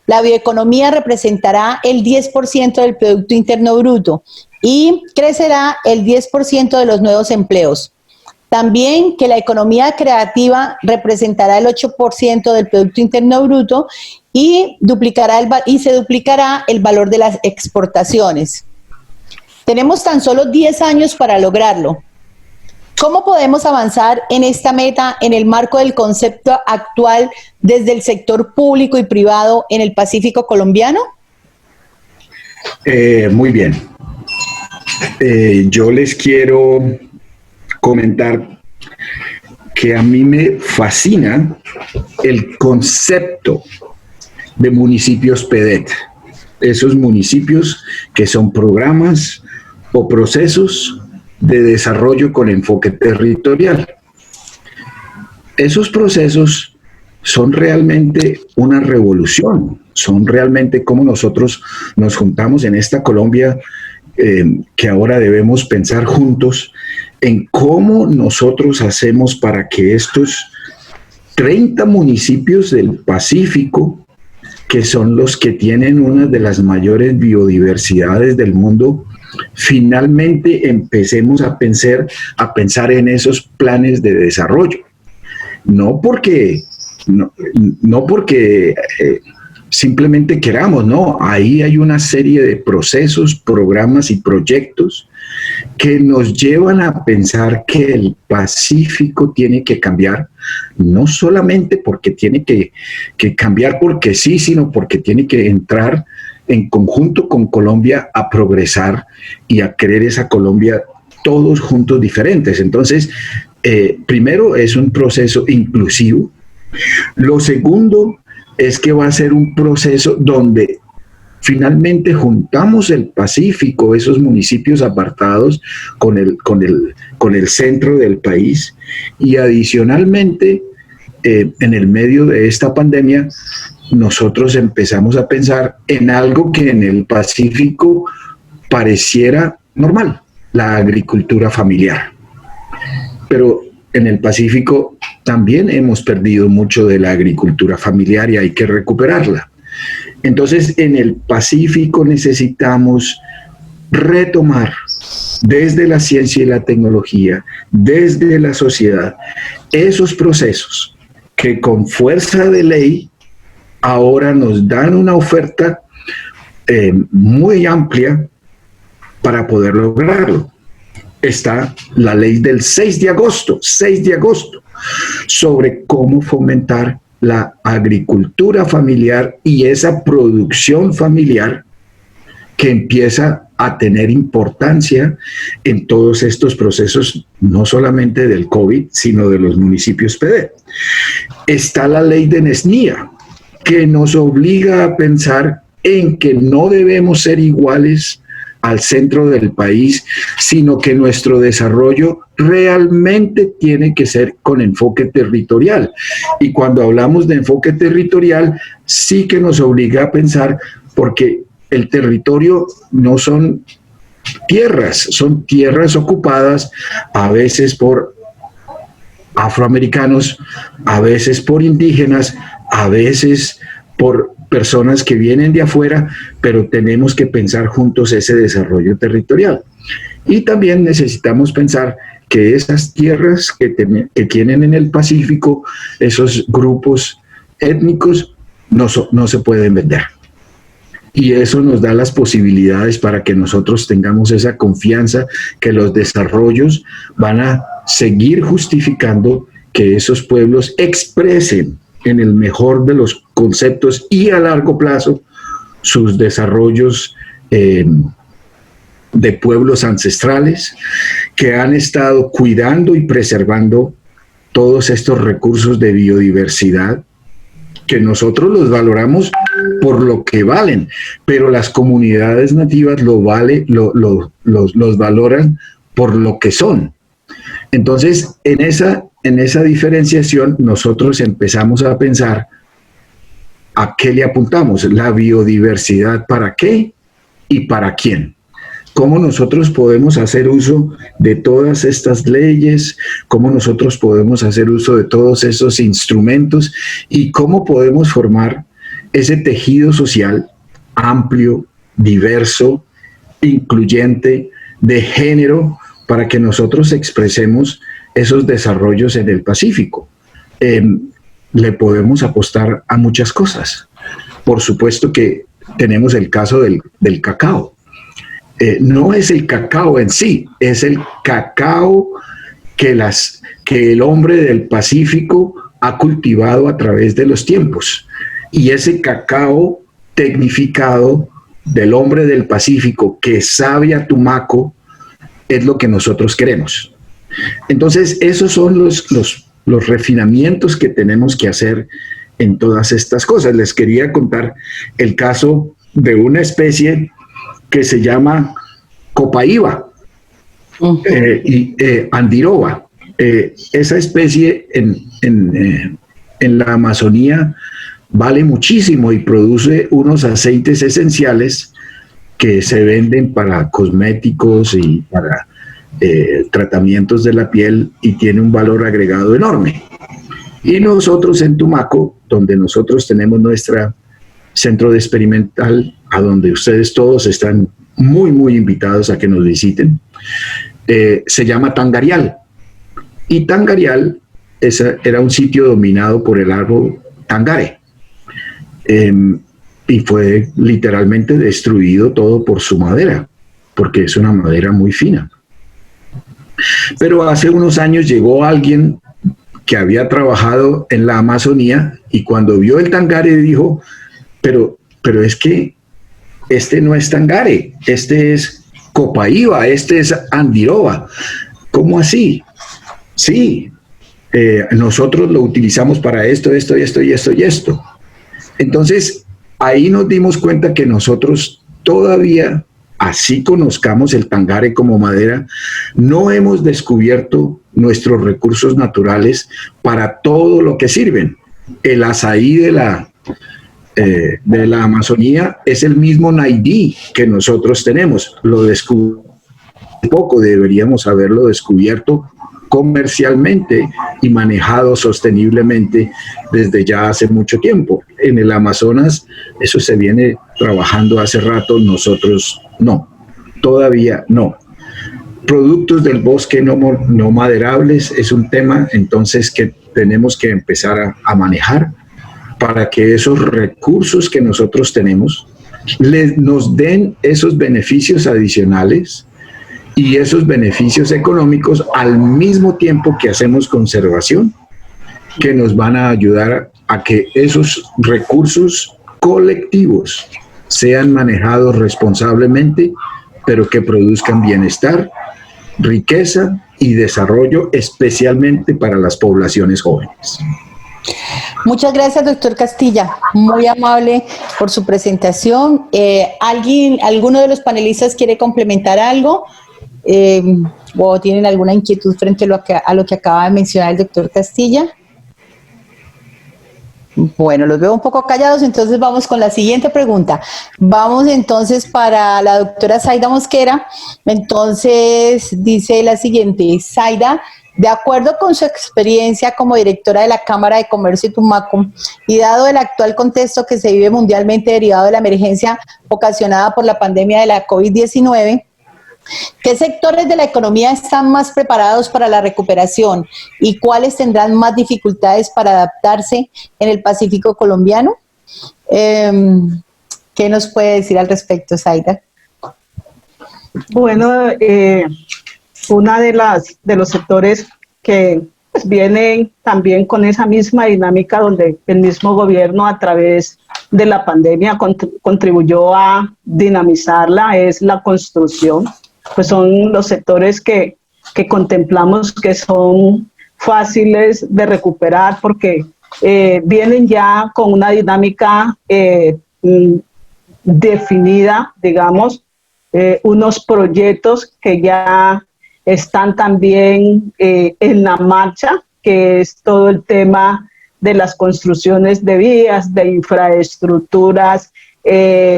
la bioeconomía representará el 10% del Producto Interno Bruto y crecerá el 10% de los nuevos empleos. También que la economía creativa representará el 8% del Producto Interno Bruto y se duplicará el valor de las exportaciones. Tenemos tan solo 10 años para lograrlo. ¿Cómo podemos avanzar en esta meta en el marco del concepto actual desde el sector público y privado en el Pacífico colombiano? Muy bien. Yo les quiero comentar que a mí me fascina el concepto de municipios PEDET, esos municipios que son programas o procesos de desarrollo con enfoque territorial. Esos procesos son realmente una revolución, son realmente como nosotros nos juntamos en esta Colombia que ahora debemos pensar juntos en cómo nosotros hacemos para que estos 30 municipios del Pacífico, que son los que tienen una de las mayores biodiversidades del mundo, finalmente empecemos a pensar en esos planes de desarrollo. No porque simplemente queramos, no, ahí hay una serie de procesos, programas y proyectos que nos llevan a pensar que el Pacífico tiene que cambiar, no solamente porque tiene que cambiar porque sí, sino porque tiene que entrar en conjunto con Colombia a progresar y a crear esa Colombia todos juntos diferentes. Entonces, primero es un proceso inclusivo. Lo segundo es que va a ser un proceso donde finalmente juntamos el Pacífico, esos municipios apartados, con el centro del país, y adicionalmente, en el medio de esta pandemia, nosotros empezamos a pensar en algo que en el Pacífico pareciera normal, la agricultura familiar. Pero en el Pacífico también hemos perdido mucho de la agricultura familiar y hay que recuperarla. Entonces, en el Pacífico necesitamos retomar desde la ciencia y la tecnología, desde la sociedad, esos procesos que con fuerza de ley ahora nos dan una oferta muy amplia para poder lograrlo. Está la ley del 6 de agosto, sobre cómo fomentar la agricultura familiar y esa producción familiar que empieza a tener importancia en todos estos procesos, no solamente del COVID, sino de los municipios PD. Está la ley de Nesnía, que nos obliga a pensar en que no debemos ser iguales al centro del país, sino que nuestro desarrollo realmente tiene que ser con enfoque territorial. Y cuando hablamos de enfoque territorial, sí que nos obliga a pensar, porque el territorio no son tierras, son tierras ocupadas a veces por afroamericanos, a veces por indígenas, a veces por personas que vienen de afuera, pero tenemos que pensar juntos ese desarrollo territorial. Y también necesitamos pensar que esas tierras que tienen en el Pacífico, esos grupos étnicos, no se pueden vender. Y eso nos da las posibilidades para que nosotros tengamos esa confianza que los desarrollos van a seguir justificando que esos pueblos expresen en el mejor de los conceptos y a largo plazo sus desarrollos de pueblos ancestrales que han estado cuidando y preservando todos estos recursos de biodiversidad que nosotros los valoramos por lo que valen, pero las comunidades nativas los valoran por lo que son. Entonces, en esa diferenciación, nosotros empezamos a pensar a qué le apuntamos, la biodiversidad, ¿para qué y para quién? ¿Cómo nosotros podemos hacer uso de todas estas leyes? ¿Cómo nosotros podemos hacer uso de todos esos instrumentos? ¿Y cómo podemos formar ese tejido social amplio, diverso, incluyente, de género, para que nosotros expresemos esos desarrollos en el Pacífico? Le podemos apostar a muchas cosas. Por supuesto que tenemos el caso del cacao. No es el cacao en sí, es el cacao que el hombre del Pacífico ha cultivado a través de los tiempos. Y ese cacao tecnificado del hombre del Pacífico que sabe a tumaco es lo que nosotros queremos. Entonces, esos son los refinamientos que tenemos que hacer en todas estas cosas. Les quería contar el caso de una especie que se llama copaíba y andiroba. Esa especie en la Amazonía vale muchísimo y produce unos aceites esenciales que se venden para cosméticos y para tratamientos de la piel y tiene un valor agregado enorme. Y nosotros en Tumaco, donde nosotros tenemos nuestro centro de experimental, a donde ustedes todos están muy, muy invitados a que nos visiten, se llama Tangarial. Y Tangarial era un sitio dominado por el árbol tangare. Y fue literalmente destruido todo por su madera, porque es una madera muy fina. Pero hace unos años llegó alguien que había trabajado en la Amazonía y cuando vio el tangare dijo, pero es que este no es tangare, este es copaíba, este es andiroba. ¿Cómo así? Sí, nosotros lo utilizamos para esto, esto, esto y esto y esto. Entonces, ahí nos dimos cuenta que nosotros todavía, así conozcamos el tangare como madera, no hemos descubierto nuestros recursos naturales para todo lo que sirven. El azaí de la Amazonía es el mismo naidí que nosotros tenemos. Lo descubrimos poco, deberíamos haberlo descubierto comercialmente y manejado sosteniblemente desde ya hace mucho tiempo. En el Amazonas eso se viene trabajando hace rato, nosotros no, todavía no. Productos del bosque no maderables es un tema entonces que tenemos que empezar a manejar para que esos recursos que nosotros tenemos nos den esos beneficios adicionales y esos beneficios económicos al mismo tiempo que hacemos conservación, que nos van a ayudar a que esos recursos colectivos sean manejados responsablemente, pero que produzcan bienestar, riqueza y desarrollo, especialmente para las poblaciones jóvenes. Muchas gracias, doctor Castilla, muy amable por su presentación. ¿Alguno de los panelistas quiere complementar algo? ¿O tienen alguna inquietud frente a lo que acaba de mencionar el doctor Castilla? Bueno, los veo un poco callados, entonces vamos con la siguiente pregunta. Vamos entonces para la doctora Zaida Mosquera. Entonces dice la siguiente: Zaida, de acuerdo con su experiencia como directora de la Cámara de Comercio de Tumaco y dado el actual contexto que se vive mundialmente derivado de la emergencia ocasionada por la pandemia de la COVID-19, ¿qué sectores de la economía están más preparados para la recuperación y cuáles tendrán más dificultades para adaptarse en el Pacífico colombiano? ¿Qué ¿Qué nos puede decir al respecto, Zaida? Bueno, una de los sectores que pues, vienen también con esa misma dinámica donde el mismo gobierno a través de la pandemia contribuyó a dinamizarla es la construcción. Pues son los sectores que contemplamos que son fáciles de recuperar porque vienen ya con una dinámica definida, digamos, unos proyectos que ya están también en la marcha, que es todo el tema de las construcciones de vías, de infraestructuras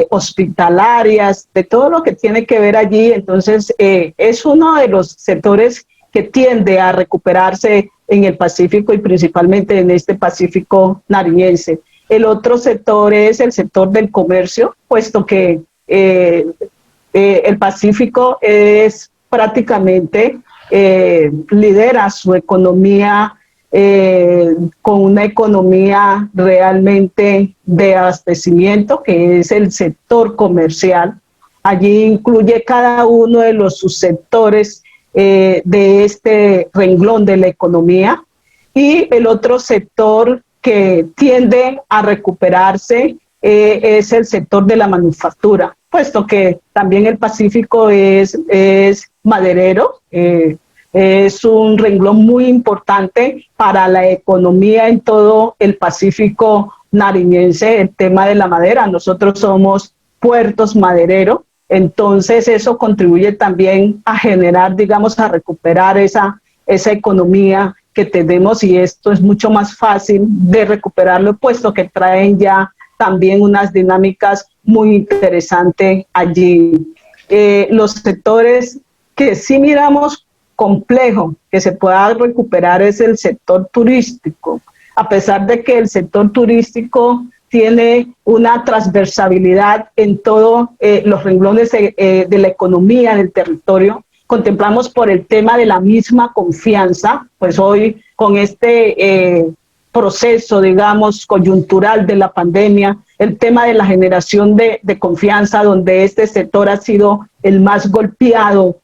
hospitalarias, de todo lo que tiene que ver allí. Entonces, es uno de los sectores que tiende a recuperarse en el Pacífico y principalmente en este Pacífico nariñense. El otro sector es el sector del comercio, puesto que el Pacífico es prácticamente lidera su economía con una economía realmente de abastecimiento, que es el sector comercial. Allí incluye cada uno de los subsectores de este renglón de la economía. Y el otro sector que tiende a recuperarse es el sector de la manufactura, puesto que también el Pacífico es maderero, es un renglón muy importante para la economía en todo el Pacífico nariñense, el tema de la madera. Nosotros somos puertos madereros, entonces eso contribuye también a generar, digamos, a recuperar esa economía que tenemos, y esto es mucho más fácil de recuperarlo, puesto que traen ya también unas dinámicas muy interesantes allí. Los sectores que sí miramos complejo que se pueda recuperar es el sector turístico, a pesar de que el sector turístico tiene una transversalidad en todos los renglones de la economía del territorio. Contemplamos por el tema de la misma confianza, pues hoy con este proceso, digamos, coyuntural de la pandemia, el tema de la generación de confianza, donde este sector ha sido el más golpeado,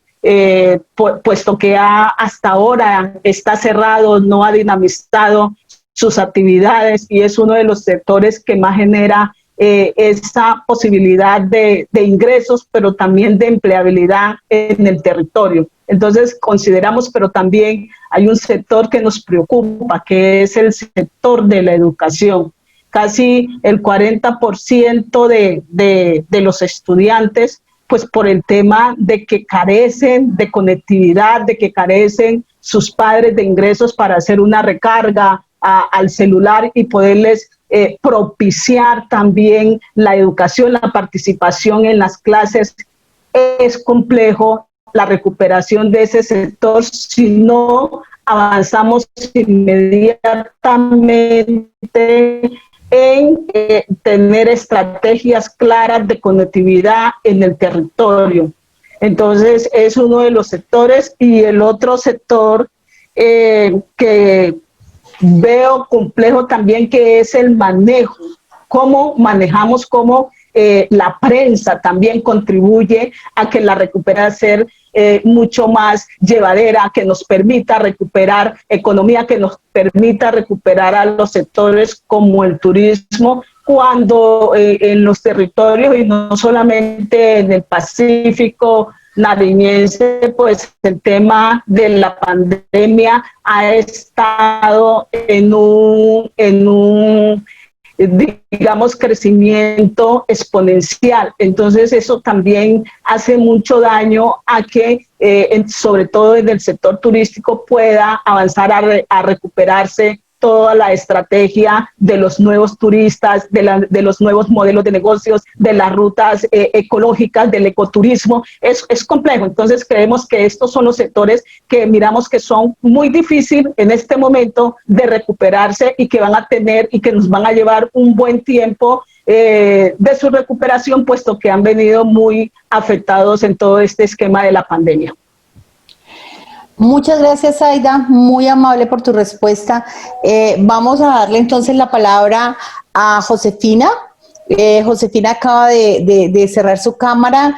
puesto que hasta ahora está cerrado, no ha dinamizado sus actividades y es uno de los sectores que más genera esa posibilidad de ingresos, pero también de empleabilidad en el territorio. Entonces consideramos, pero también hay un sector que nos preocupa, que es el sector de la educación. Casi el 40% de los estudiantes, pues por el tema de que carecen de conectividad, de que carecen sus padres de ingresos para hacer una recarga al celular y poderles propiciar también la educación, la participación en las clases. Es complejo la recuperación de ese sector si no avanzamos inmediatamente en tener estrategias claras de conectividad en el territorio. Entonces es uno de los sectores. Y el otro sector que veo complejo también, que es el manejo, cómo manejamos, cómo la prensa también contribuye a que la recuperación sea mucho más llevadera, que nos permita recuperar economía, que nos permita recuperar a los sectores como el turismo, cuando en los territorios y no solamente en el Pacífico nariñense, pues el tema de la pandemia ha estado en un digamos, crecimiento exponencial. Entonces eso también hace mucho daño a que, sobre todo en el sector turístico, pueda avanzar a recuperarse toda la estrategia de los nuevos turistas, de los nuevos modelos de negocios, de las rutas ecológicas, del ecoturismo. Es complejo. Entonces creemos que estos son los sectores que miramos que son muy difíciles en este momento de recuperarse y que van a tener y que nos van a llevar un buen tiempo de su recuperación, puesto que han venido muy afectados en todo este esquema de la pandemia. Muchas gracias, Zaida, muy amable por tu respuesta. Vamos a darle entonces la palabra a Josefina Josefina acaba de cerrar su cámara.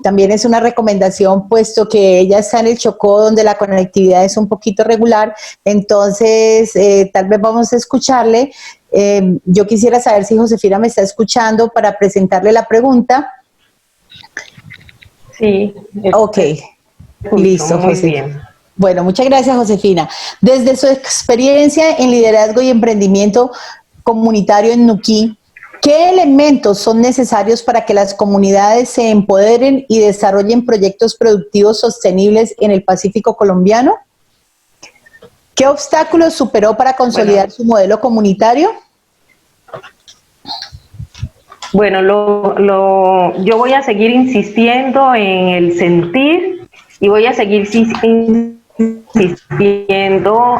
También es una recomendación, puesto que ella está en el Chocó, donde la conectividad es un poquito regular. Entonces, tal vez vamos a escucharle. Yo quisiera saber si Josefina me está escuchando para presentarle la pregunta. Sí. Ok, listo, muy José. bien. Bueno, muchas gracias, Josefina. Desde su experiencia en liderazgo y emprendimiento comunitario en Nuquí, ¿qué elementos son necesarios para que las comunidades se empoderen y desarrollen proyectos productivos sostenibles en el Pacífico colombiano? ¿Qué obstáculos superó para consolidar su modelo comunitario? Bueno, yo voy a seguir insistiendo en el sentir y voy a seguir insistiendo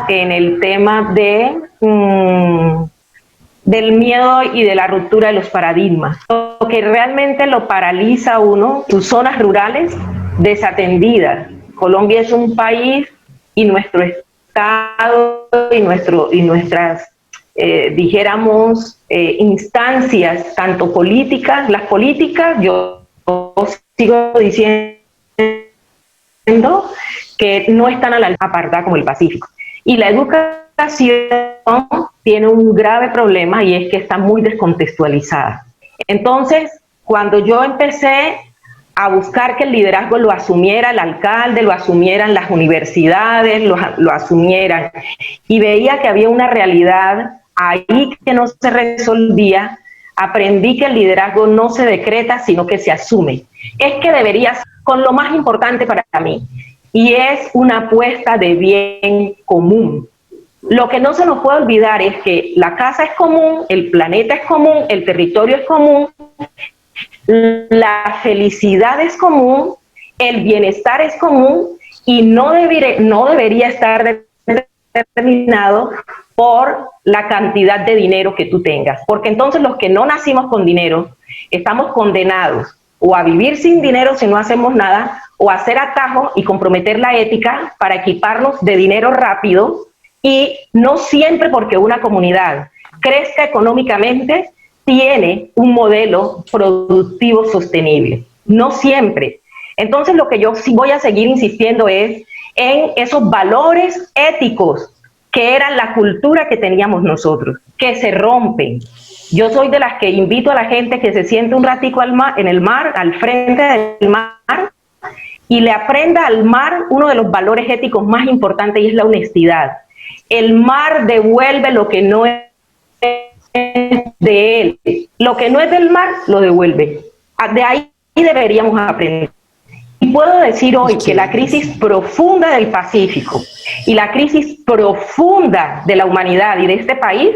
en el tema del miedo y de la ruptura de los paradigmas. Lo que realmente lo paraliza a uno, sus zonas rurales desatendidas. Colombia es un país y nuestro estado y nuestras dijéramos instancias tanto políticas, las políticas, yo sigo diciendo que no están a la apartada como el Pacífico. Y la educación tiene un grave problema y es que está muy descontextualizada. Entonces, cuando yo empecé a buscar que el liderazgo lo asumiera el alcalde, lo asumieran las universidades, lo asumieran, y veía que había una realidad ahí que no se resolvía, aprendí que el liderazgo no se decreta, sino que se asume. Es que debería ser con lo más importante para mí, y es una apuesta de bien común. Lo que no se nos puede olvidar es que la casa es común, el planeta es común, el territorio es común, la felicidad es común, el bienestar es común y no debería estar determinado por la cantidad de dinero que tú tengas, porque entonces los que no nacimos con dinero estamos condenados o a vivir sin dinero si no hacemos nada, o a hacer atajos y comprometer la ética para equiparnos de dinero rápido, y no siempre porque una comunidad crezca económicamente tiene un modelo productivo sostenible, no siempre. Entonces lo que yo sí voy a seguir insistiendo es en esos valores éticos que eran la cultura que teníamos nosotros, que se rompen. Yo soy de las que invito a la gente que se siente un ratico en el mar, al frente del mar, y le aprenda al mar uno de los valores éticos más importantes, y es la honestidad. El mar devuelve lo que no es de él. Lo que no es del mar, lo devuelve. De ahí deberíamos aprender. Y puedo decir hoy que la crisis profunda del Pacífico y la crisis profunda de la humanidad y de este país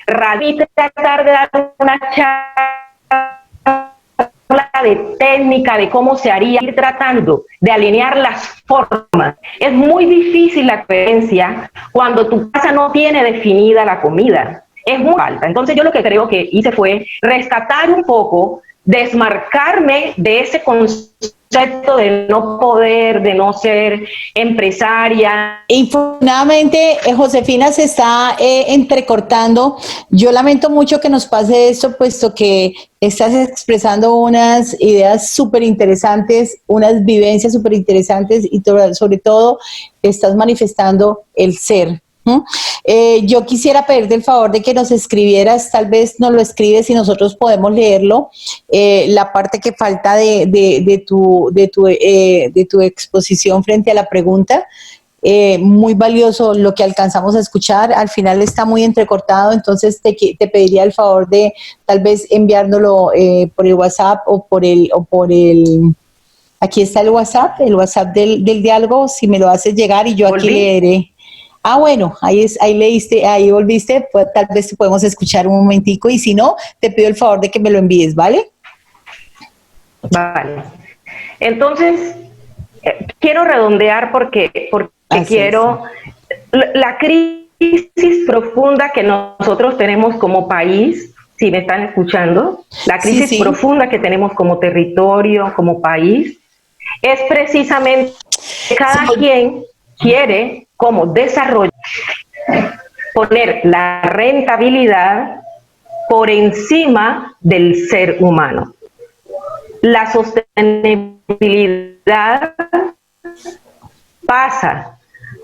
radica en tratar de dar una charla de técnica de cómo se haría, ir tratando de alinear las formas. Es muy difícil la coherencia cuando tu casa no tiene definida la comida. Es muy alta. Entonces yo lo que creo que hice fue rescatar un poco, desmarcarme de ese concepto de no poder, de no ser empresaria. Infortunadamente, Josefina se está entrecortando. Yo lamento mucho que nos pase esto, puesto que estás expresando unas ideas súper interesantes, unas vivencias súper interesantes y sobre todo estás manifestando el ser. Yo quisiera pedirte el favor de que nos escribieras, tal vez nos lo escribes y nosotros podemos leerlo, la parte que falta de tu exposición frente a la pregunta. Muy valioso lo que alcanzamos a escuchar, al final está muy entrecortado, entonces te pediría el favor de tal vez enviárnoslo por el WhatsApp o por el aquí está el WhatsApp del diálogo, si me lo haces llegar y yo aquí leeré. Ah, bueno, ahí leíste, ahí volviste, pues, tal vez te podemos escuchar un momentico, y si no, te pido el favor de que me lo envíes, ¿vale? Vale. Entonces, quiero redondear porque quiero... La crisis profunda que nosotros tenemos como país, si me están escuchando, la crisis profunda que tenemos como territorio, como país, es precisamente cada quien quiere como desarrollar, poner la rentabilidad por encima del ser humano. La sostenibilidad pasa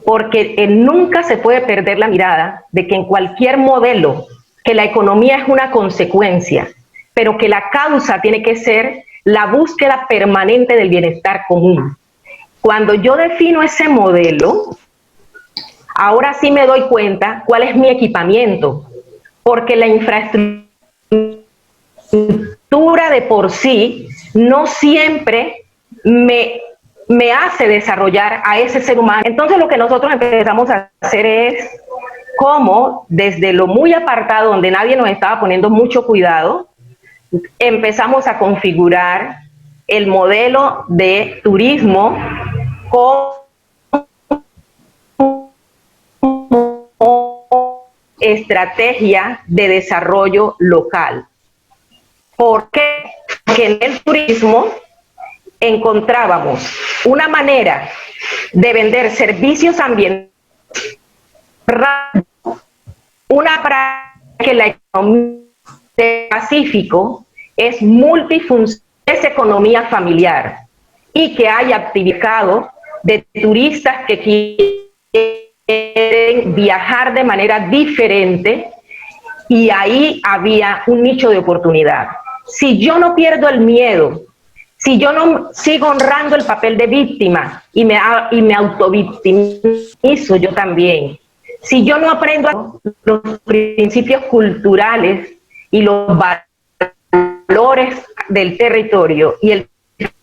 porque nunca se puede perder la mirada de que en cualquier modelo, que la economía es una consecuencia, pero que la causa tiene que ser la búsqueda permanente del bienestar común. Cuando yo defino ese modelo, ahora sí me doy cuenta cuál es mi equipamiento, porque la infraestructura de por sí no siempre me hace desarrollar a ese ser humano. Entonces lo que nosotros empezamos a hacer es cómo desde lo muy apartado, donde nadie nos estaba poniendo mucho cuidado, empezamos a configurar el modelo de turismo como estrategia de desarrollo local. ¿Por qué? Porque en el turismo encontrábamos una manera de vender servicios ambientales, una práctica que la economía del Pacífico es multifuncional, es economía familiar, y que hay actividad de turistas que quieren viajar de manera diferente, y ahí había un nicho de oportunidad. Si yo no pierdo el miedo, si yo no sigo honrando el papel de víctima y me autovictimizo yo también, si yo no aprendo los principios culturales y los valores del territorio y el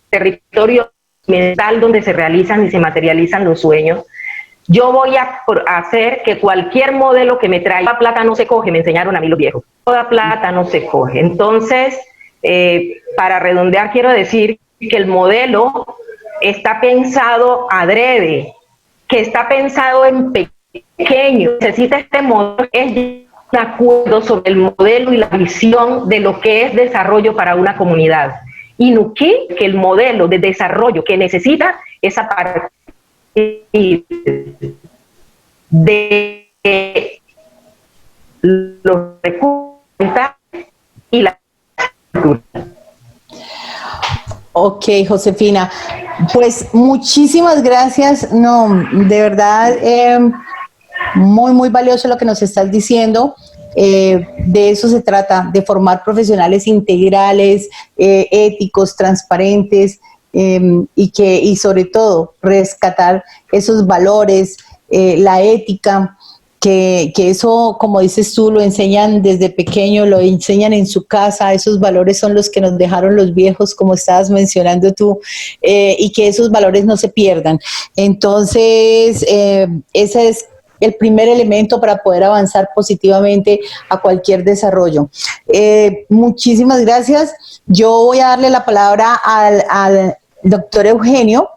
territorio mental donde se realizan y se materializan los sueños, yo voy a hacer que cualquier modelo que me traiga toda plata no se coge, me enseñaron a mí los viejos, toda plata no se coge. Entonces, para redondear, quiero decir que el modelo está pensado adrede, que está pensado en pequeño. Necesita este modelo, es un acuerdo sobre el modelo y la visión de lo que es desarrollo para una comunidad. Y Nuquí, que el modelo de desarrollo que necesita es a partir de los recursos y la cultura. Ok, Josefina, pues muchísimas gracias. No, de verdad, muy, muy valioso lo que nos estás diciendo. De eso se trata, de formar profesionales integrales, éticos, transparentes, y sobre todo rescatar esos valores, la ética, que eso, como dices tú, lo enseñan desde pequeño, lo enseñan en su casa. Esos valores son los que nos dejaron los viejos, como estabas mencionando tú, y que esos valores no se pierdan. Entonces, ese es el primer elemento para poder avanzar positivamente a cualquier desarrollo. Muchísimas gracias. Yo voy a darle la palabra al doctor Eugenio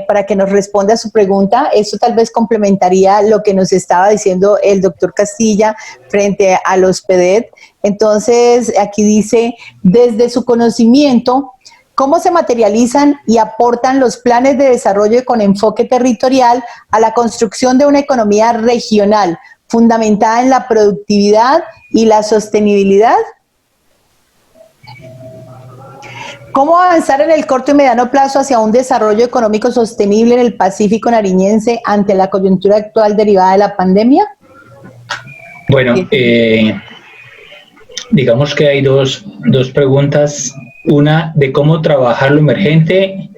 para que nos responda a su pregunta. Eso tal vez complementaría lo que nos estaba diciendo el doctor Castilla frente a los PEDET. Entonces, aquí dice, desde su conocimiento, ¿cómo se materializan y aportan los planes de desarrollo con enfoque territorial a la construcción de una economía regional fundamentada en la productividad y la sostenibilidad? ¿Cómo avanzar en el corto y mediano plazo hacia un desarrollo económico sostenible en el Pacífico nariñense ante la coyuntura actual derivada de la pandemia? Bueno, digamos que hay dos preguntas. Una, de cómo trabajar lo emergente,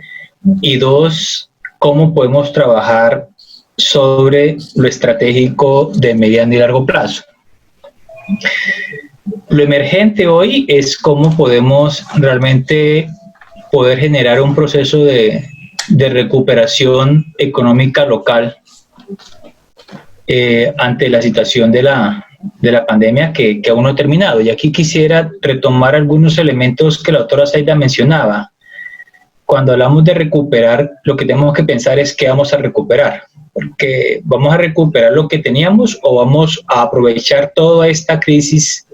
y dos, cómo podemos trabajar sobre lo estratégico de mediano y largo plazo. Lo emergente hoy es cómo podemos realmente poder generar un proceso de recuperación económica local ante la situación de la pandemia que aún no ha terminado. Y aquí quisiera retomar algunos elementos que la doctora Zaida mencionaba. Cuando hablamos de recuperar, lo que tenemos que pensar es qué vamos a recuperar. Porque ¿vamos a recuperar lo que teníamos o vamos a aprovechar toda esta crisis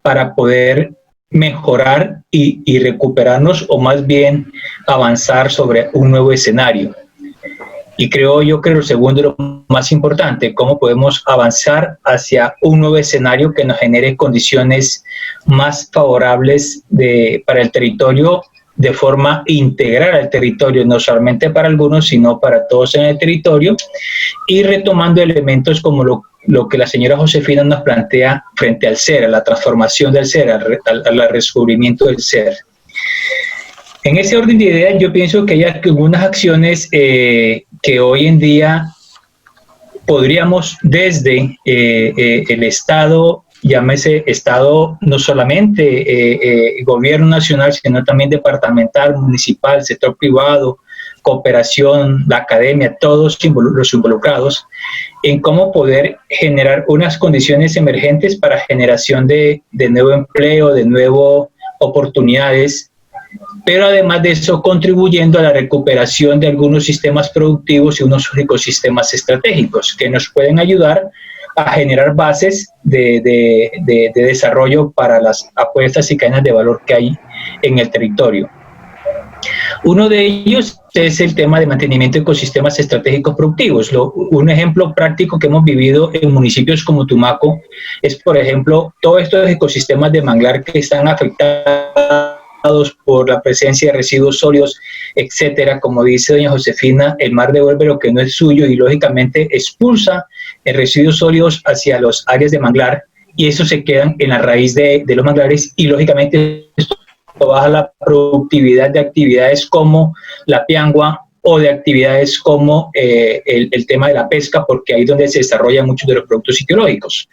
para poder mejorar y recuperarnos, o más bien avanzar sobre un nuevo escenario? Y creo yo que lo segundo, lo más importante, cómo podemos avanzar hacia un nuevo escenario que nos genere condiciones más favorables para el territorio, de forma integral al territorio, no solamente para algunos, sino para todos en el territorio, y retomando elementos como lo que la señora Josefina nos plantea frente al ser, a la transformación del ser, al redescubrimiento del ser. En ese orden de ideas, yo pienso que hay algunas acciones que hoy en día podríamos desde el Estado, llámese Estado no solamente gobierno nacional, sino también departamental, municipal, sector privado, cooperación, la academia, todos los involucrados, en cómo poder generar unas condiciones emergentes para generación de nuevo empleo, de nuevas oportunidades, pero además de eso contribuyendo a la recuperación de algunos sistemas productivos y unos ecosistemas estratégicos que nos pueden ayudar a generar bases de desarrollo para las apuestas y cadenas de valor que hay en el territorio. Uno de ellos es el tema de mantenimiento de ecosistemas estratégicos productivos. Un ejemplo práctico que hemos vivido en municipios como Tumaco es, por ejemplo, todos estos ecosistemas de manglar que están afectados por la presencia de residuos sólidos, etcétera. Como dice doña Josefina, el mar devuelve lo que no es suyo y lógicamente expulsa residuos sólidos hacia las áreas de manglar, y eso se quedan en la raíz de los manglares, y lógicamente esto baja la productividad de actividades como la piangua o de actividades como el tema de la pesca, porque ahí es donde se desarrollan muchos de los productos ictiológicos.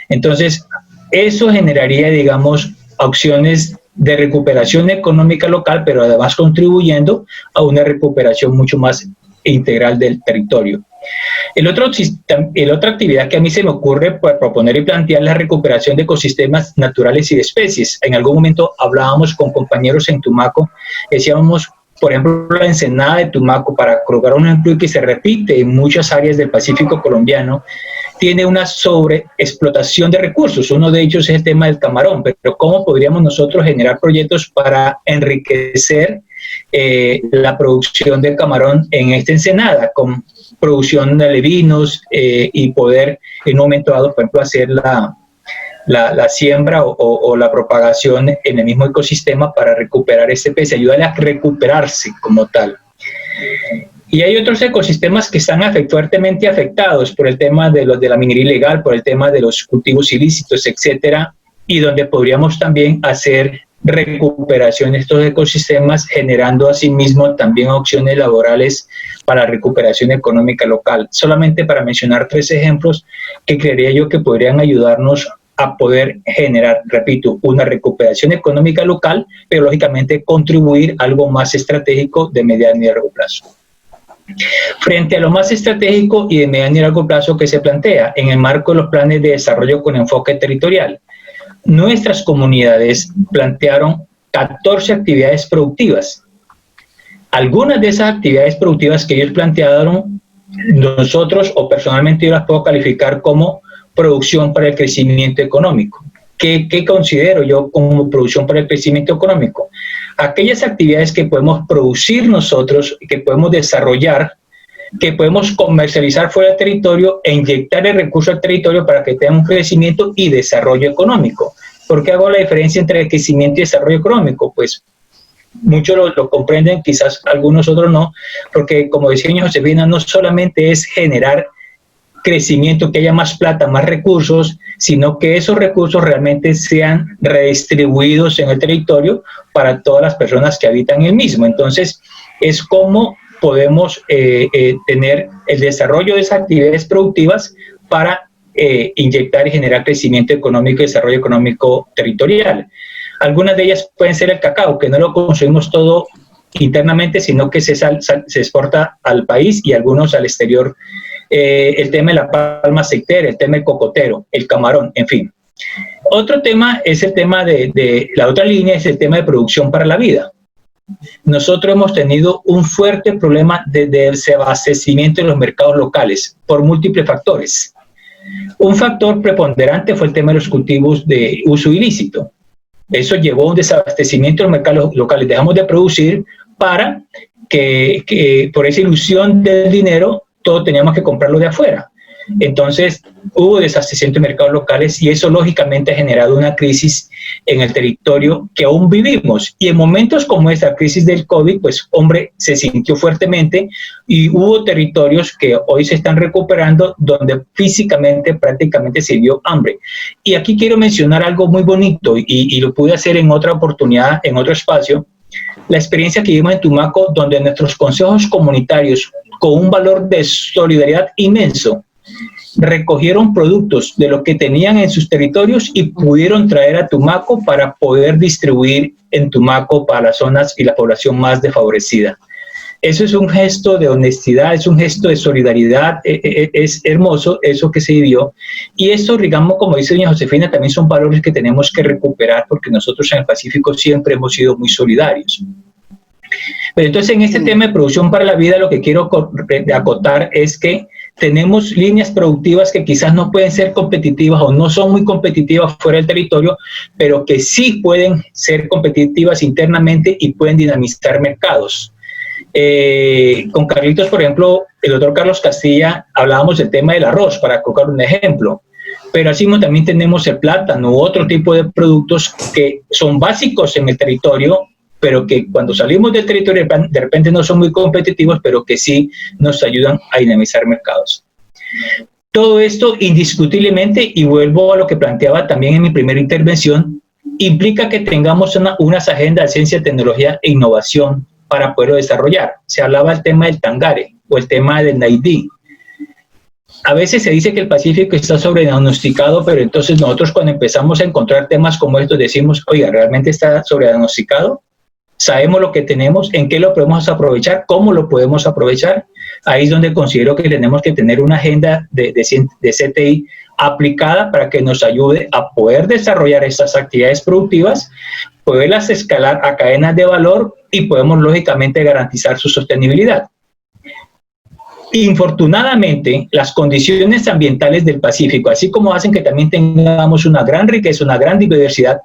Entonces, eso generaría, digamos, opciones de recuperación económica local, pero además contribuyendo a una recuperación mucho más integral del territorio. Otra actividad que a mí se me ocurre proponer y plantear es la recuperación de ecosistemas naturales y de especies. En algún momento hablábamos con compañeros en Tumaco, decíamos, por ejemplo, la ensenada de Tumaco, para colocar un ejemplo que se repite en muchas áreas del Pacífico colombiano, tiene una sobreexplotación de recursos. Uno de ellos es el tema del camarón, pero ¿cómo podríamos nosotros generar proyectos para enriquecer la producción de camarón en esta ensenada, con producción de alevinos y poder en un momento dado, por ejemplo, hacer la siembra o la propagación en el mismo ecosistema para recuperar este pez, ayudarle a recuperarse como tal? Y hay otros ecosistemas que están fuertemente afectados por el tema de la minería ilegal, por el tema de los cultivos ilícitos, etcétera, y donde podríamos también hacer recuperación de estos ecosistemas, generando asimismo también opciones laborales para recuperación económica local. Solamente para mencionar 3 ejemplos que creería yo que podrían ayudarnos a poder generar, repito, una recuperación económica local, pero lógicamente contribuir a algo más estratégico de mediano y largo plazo. Frente a lo más estratégico y de mediano y largo plazo que se plantea en el marco de los planes de desarrollo con enfoque territorial, nuestras comunidades plantearon 14 actividades productivas. Algunas de esas actividades productivas que ellos plantearon, nosotros o personalmente yo las puedo calificar como producción para el crecimiento económico. ¿Qué considero yo como producción para el crecimiento económico? Aquellas actividades que podemos producir nosotros, que podemos desarrollar, que podemos comercializar fuera del territorio e inyectar el recurso al territorio para que tenga un crecimiento y desarrollo económico. ¿Por qué hago la diferencia entre crecimiento y desarrollo económico? Pues muchos lo comprenden, quizás algunos otros no, porque como decía doña Josefina, no solamente es generar crecimiento, que haya más plata, más recursos, sino que esos recursos realmente sean redistribuidos en el territorio para todas las personas que habitan el mismo. Entonces, es como podemos tener el desarrollo de esas actividades productivas para inyectar y generar crecimiento económico y desarrollo económico territorial. Algunas de ellas pueden ser el cacao, que no lo consumimos todo internamente, sino que se exporta al país y algunos al exterior. El tema de la palma aceitera, el tema del cocotero, el camarón, en fin. Otro tema es el tema la otra línea es el tema de producción para la vida. Nosotros hemos tenido un fuerte problema de desabastecimiento en los mercados locales por múltiples factores. Un factor preponderante fue el tema de los cultivos de uso ilícito. Eso llevó a un desabastecimiento en los mercados locales. Dejamos de producir para que por esa ilusión del dinero, todo teníamos que comprarlo de afuera. Entonces hubo desabastecimiento de mercados locales y eso lógicamente ha generado una crisis en el territorio que aún vivimos. Y en momentos como esta crisis del COVID, pues hombre, se sintió fuertemente y hubo territorios que hoy se están recuperando donde físicamente prácticamente se vio hambre. Y aquí quiero mencionar algo muy bonito y lo pude hacer en otra oportunidad, en otro espacio, la experiencia que vimos en Tumaco, donde nuestros consejos comunitarios, con un valor de solidaridad inmenso, recogieron productos de lo que tenían en sus territorios y pudieron traer a Tumaco para poder distribuir en Tumaco para las zonas y la población más desfavorecida. Eso es un gesto de honestidad, es un gesto de solidaridad, es hermoso eso que se vivió. Y esto, digamos, como dice doña Josefina, también son valores que tenemos que recuperar porque nosotros en el Pacífico siempre hemos sido muy solidarios. Pero entonces en este tema de producción para la vida lo que quiero acotar es que tenemos líneas productivas que quizás no pueden ser competitivas o no son muy competitivas fuera del territorio, pero que sí pueden ser competitivas internamente y pueden dinamizar mercados. Con Carlitos, por ejemplo, el doctor Carlos Castilla, hablábamos del tema del arroz, para colocar un ejemplo, pero así también tenemos el plátano u otro tipo de productos que son básicos en el territorio, pero que cuando salimos del territorio de repente no son muy competitivos, pero que sí nos ayudan a dinamizar mercados. Todo esto indiscutiblemente, y vuelvo a lo que planteaba también en mi primera intervención, implica que tengamos unas agendas de ciencia, tecnología e innovación para poderlo desarrollar. Se hablaba del tema del Tangare o el tema del Naidí. A veces se dice que el Pacífico está sobrediagnosticado, pero entonces nosotros cuando empezamos a encontrar temas como estos decimos, oiga, ¿realmente está sobrediagnosticado? ¿Sabemos lo que tenemos? ¿En qué lo podemos aprovechar? ¿Cómo lo podemos aprovechar? Ahí es donde considero que tenemos que tener una agenda de CTI aplicada para que nos ayude a poder desarrollar estas actividades productivas, poderlas escalar a cadenas de valor y podemos lógicamente garantizar su sostenibilidad. Infortunadamente, las condiciones ambientales del Pacífico, así como hacen que también tengamos una gran riqueza, una gran diversidad,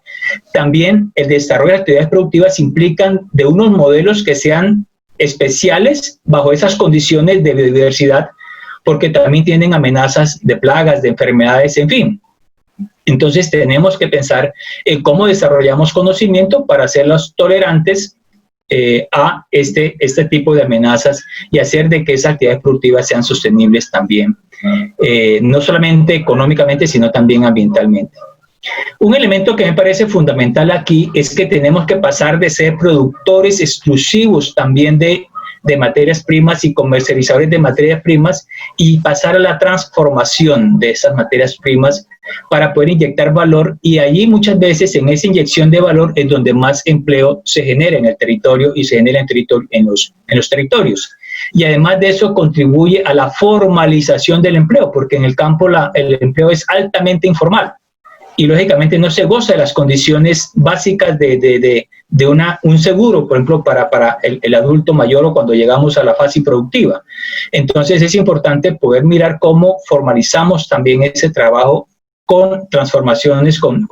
también el desarrollo de actividades productivas implican de unos modelos que sean especiales bajo esas condiciones de biodiversidad, porque también tienen amenazas de plagas, de enfermedades, en fin. Entonces tenemos que pensar en cómo desarrollamos conocimiento para hacerlos tolerantes a este tipo de amenazas y hacer de que esas actividades productivas sean sostenibles también, no solamente económicamente, sino también ambientalmente. Un elemento que me parece fundamental aquí es que tenemos que pasar de ser productores exclusivos también de materias primas y comercializadores de materias primas y pasar a la transformación de esas materias primas para poder inyectar valor, y allí muchas veces en esa inyección de valor es donde más empleo se genera en el territorio y se genera en los territorios. Y además de eso contribuye a la formalización del empleo, porque en el campo el empleo es altamente informal y lógicamente no se goza de las condiciones básicas de un seguro, por ejemplo, para el adulto mayor o cuando llegamos a la fase productiva. Entonces es importante poder mirar cómo formalizamos también ese trabajo con transformaciones, con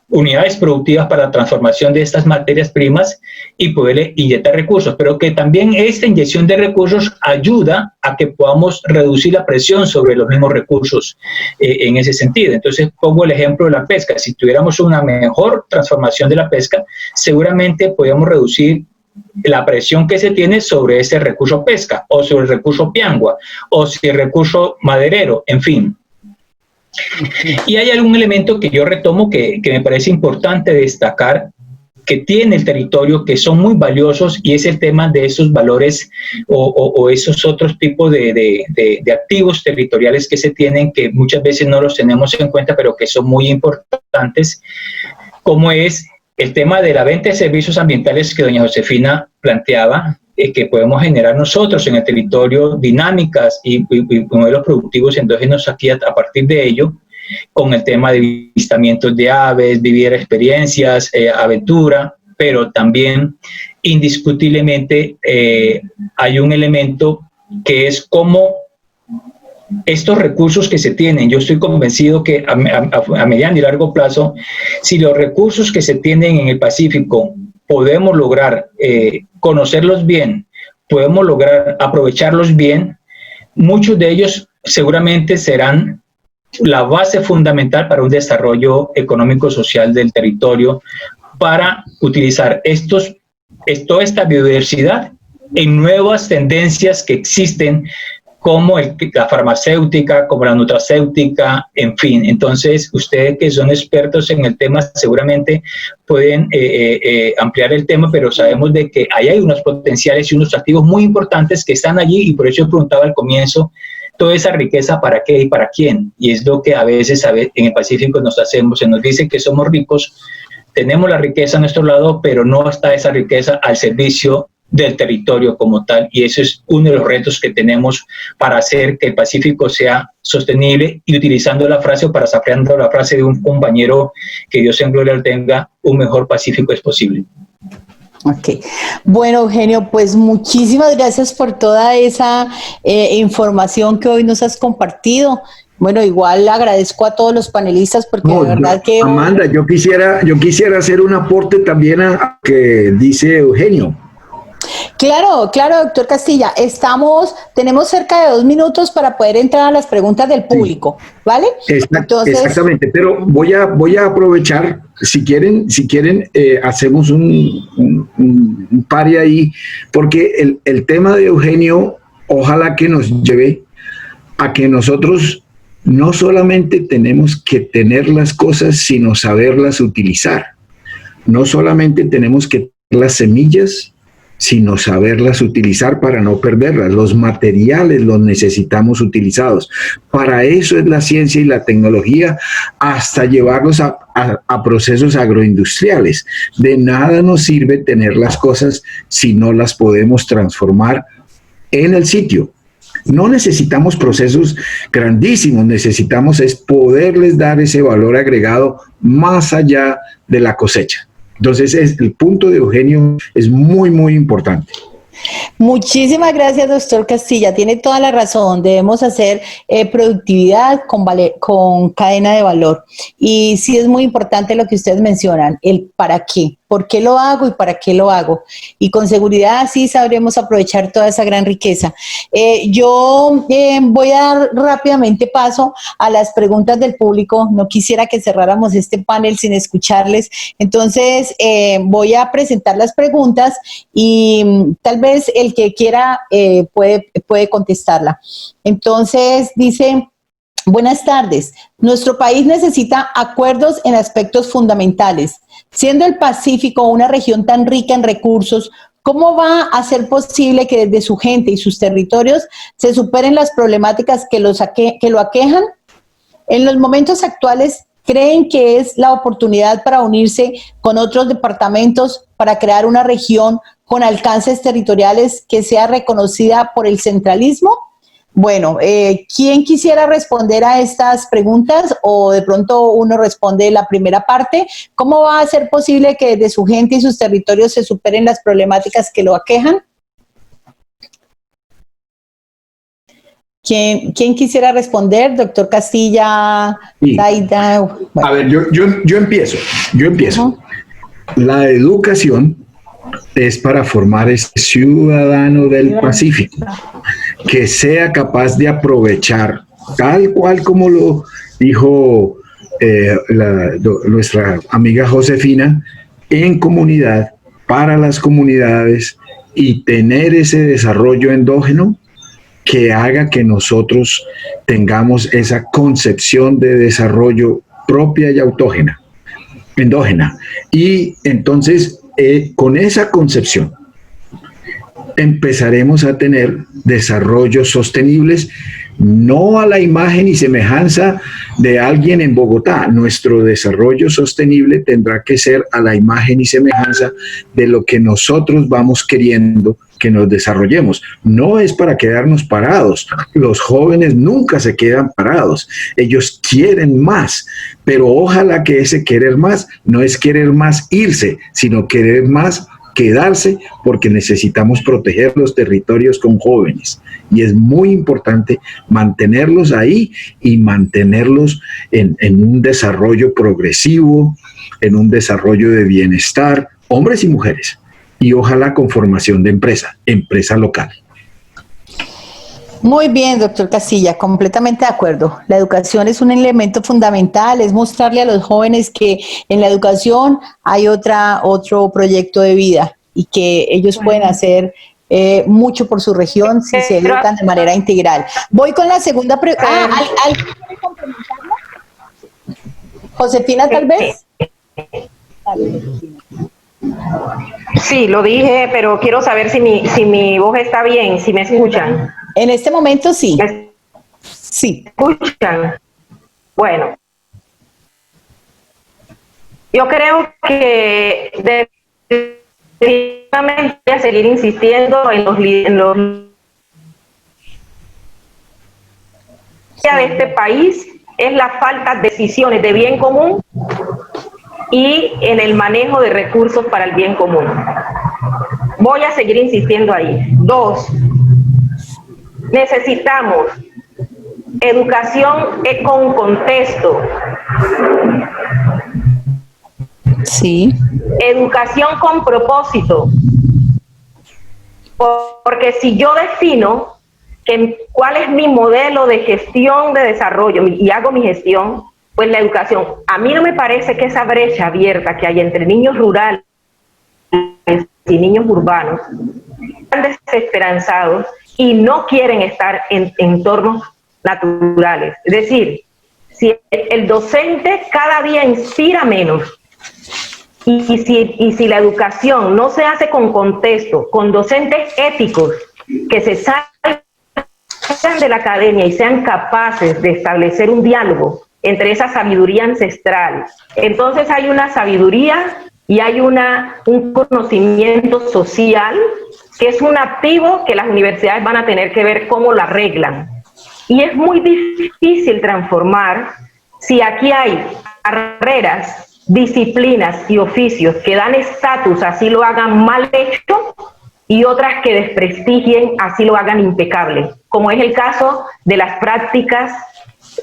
unidades productivas para la transformación de estas materias primas y poderle inyectar recursos, pero que también esta inyección de recursos ayuda a que podamos reducir la presión sobre los mismos recursos en ese sentido. Entonces pongo el ejemplo de la pesca. Si tuviéramos una mejor transformación de la pesca, seguramente podríamos reducir la presión que se tiene sobre ese recurso pesca o sobre el recurso piangua o sobre el recurso maderero, en fin. Y hay algún elemento que yo retomo que me parece importante destacar que tiene el territorio, que son muy valiosos, y es el tema de esos valores o esos otros tipos de activos territoriales que se tienen, que muchas veces no los tenemos en cuenta, pero que son muy importantes, como es el tema de la venta de servicios ambientales que doña Josefina planteaba, que podemos generar nosotros en el territorio, dinámicas y modelos productivos endógenos aquí a partir de ello, con el tema de avistamientos de aves, vivir experiencias, aventura, pero también indiscutiblemente hay un elemento que es cómo estos recursos que se tienen, yo estoy convencido que a mediano y largo plazo, si los recursos que se tienen en el Pacífico podemos lograr conocerlos bien, podemos lograr aprovecharlos bien, muchos de ellos seguramente serán la base fundamental para un desarrollo económico-social del territorio, para utilizar toda esta biodiversidad en nuevas tendencias que existen, como la farmacéutica, como la nutracéutica, en fin. Entonces, ustedes que son expertos en el tema seguramente pueden ampliar el tema, pero sabemos de que ahí hay unos potenciales y unos activos muy importantes que están allí, y por eso yo preguntaba al comienzo, toda esa riqueza, ¿para qué y para quién? Y es lo que a veces en el Pacífico nos hacemos, se nos dice que somos ricos, tenemos la riqueza a nuestro lado, pero no está esa riqueza al servicio del territorio como tal, y eso es uno de los retos que tenemos para hacer que el Pacífico sea sostenible, y utilizando la frase, o parafraseando la frase de un compañero, que Dios en gloria tenga, un mejor Pacífico es posible. Ok. Bueno, Eugenio, pues muchísimas gracias por toda esa información que hoy nos has compartido. Bueno, igual agradezco a todos los panelistas porque de verdad que... Amanda, yo quisiera hacer un aporte también a que dice Eugenio. Claro, doctor Castilla. Tenemos cerca de 2 minutos para poder entrar a las preguntas del público, ¿vale? Entonces, exactamente, pero voy a aprovechar, si quieren, hacemos un pari ahí, porque el tema de Eugenio, ojalá que nos lleve a que nosotros no solamente tenemos que tener las cosas, sino saberlas utilizar. No solamente tenemos que tener las semillas, sino saberlas utilizar para no perderlas. Los materiales los necesitamos utilizados. Para eso es la ciencia y la tecnología, hasta llevarlos a procesos agroindustriales. De nada nos sirve tener las cosas si no las podemos transformar en el sitio. No necesitamos procesos grandísimos, necesitamos es poderles dar ese valor agregado más allá de la cosecha. Entonces, el punto de Eugenio es muy, muy importante. Muchísimas gracias, doctor Castilla. Tiene toda la razón. Debemos hacer productividad con cadena de valor. Y sí es muy importante lo que ustedes mencionan, el para qué. ¿Por qué lo hago y para qué lo hago? Y con seguridad así sabremos aprovechar toda esa gran riqueza. Yo voy a dar rápidamente paso a las preguntas del público. No quisiera que cerráramos este panel sin escucharles. Entonces, voy a presentar las preguntas y tal vez el que quiera puede contestarla. Entonces, dice... Buenas tardes. Nuestro país necesita acuerdos en aspectos fundamentales. Siendo el Pacífico una región tan rica en recursos, ¿cómo va a ser posible que desde su gente y sus territorios se superen las problemáticas que lo aquejan? En los momentos actuales, ¿creen que es la oportunidad para unirse con otros departamentos para crear una región con alcances territoriales que sea reconocida por el centralismo? Bueno, ¿quién quisiera responder a estas preguntas? O de pronto uno responde la primera parte. ¿Cómo va a ser posible que desde su gente y sus territorios se superen las problemáticas que lo aquejan? ¿Quién quisiera responder? Doctor Castilla, sí. Zaida. Bueno. A ver, yo empiezo. Uh-huh. La educación es para formar ese ciudadano del Pacífico que sea capaz de aprovechar, tal cual como lo dijo nuestra amiga Josefina, en comunidad, para las comunidades, y tener ese desarrollo endógeno que haga que nosotros tengamos esa concepción de desarrollo propia y endógena. Y entonces, con esa concepción, empezaremos a tener desarrollos sostenibles, no a la imagen y semejanza de alguien en Bogotá. Nuestro desarrollo sostenible tendrá que ser a la imagen y semejanza de lo que nosotros vamos queriendo que nos desarrollemos. No es para quedarnos parados. Los jóvenes nunca se quedan parados. Ellos quieren más, pero ojalá que ese querer más no es querer más irse, sino querer más quedarse, porque necesitamos proteger los territorios con jóvenes. Y es muy importante mantenerlos ahí y mantenerlos en un desarrollo progresivo, en un desarrollo de bienestar, hombres y mujeres, y ojalá con formación de empresa local. Muy bien, doctor Castilla, completamente de acuerdo. La educación es un elemento fundamental, es mostrarle a los jóvenes que en la educación hay otro proyecto de vida y que ellos pueden hacer mucho por su región si se educan de manera integral. Voy con la segunda pregunta. ¿Alguien quiere complementarlo? Josefina, tal vez. Sí, lo dije, pero quiero saber si mi voz está bien, si me escuchan. En este momento sí. Sí. ¿Escuchan? Bueno. Yo creo que definitivamente voy a seguir insistiendo en los de este país es la falta de decisiones de bien común y en el manejo de recursos para el bien común. Voy a seguir insistiendo ahí. 2, necesitamos educación con contexto. Sí. Educación con propósito. Porque si yo defino cuál es mi modelo de gestión de desarrollo y hago mi gestión, pues la educación, a mí no me parece que esa brecha abierta que hay entre niños rurales y niños urbanos están desesperanzados y no quieren estar en entornos naturales. Es decir, si el docente cada día inspira menos y si la educación no se hace con contexto, con docentes éticos que se salgan de la academia y sean capaces de establecer un diálogo entre esa sabiduría ancestral, entonces hay una sabiduría y hay un conocimiento social que es un activo que las universidades van a tener que ver cómo lo arreglan. Y es muy difícil transformar si aquí hay carreras, disciplinas y oficios que dan estatus, así lo hagan mal hecho, y otras que desprestigien, así lo hagan impecable, como es el caso de las prácticas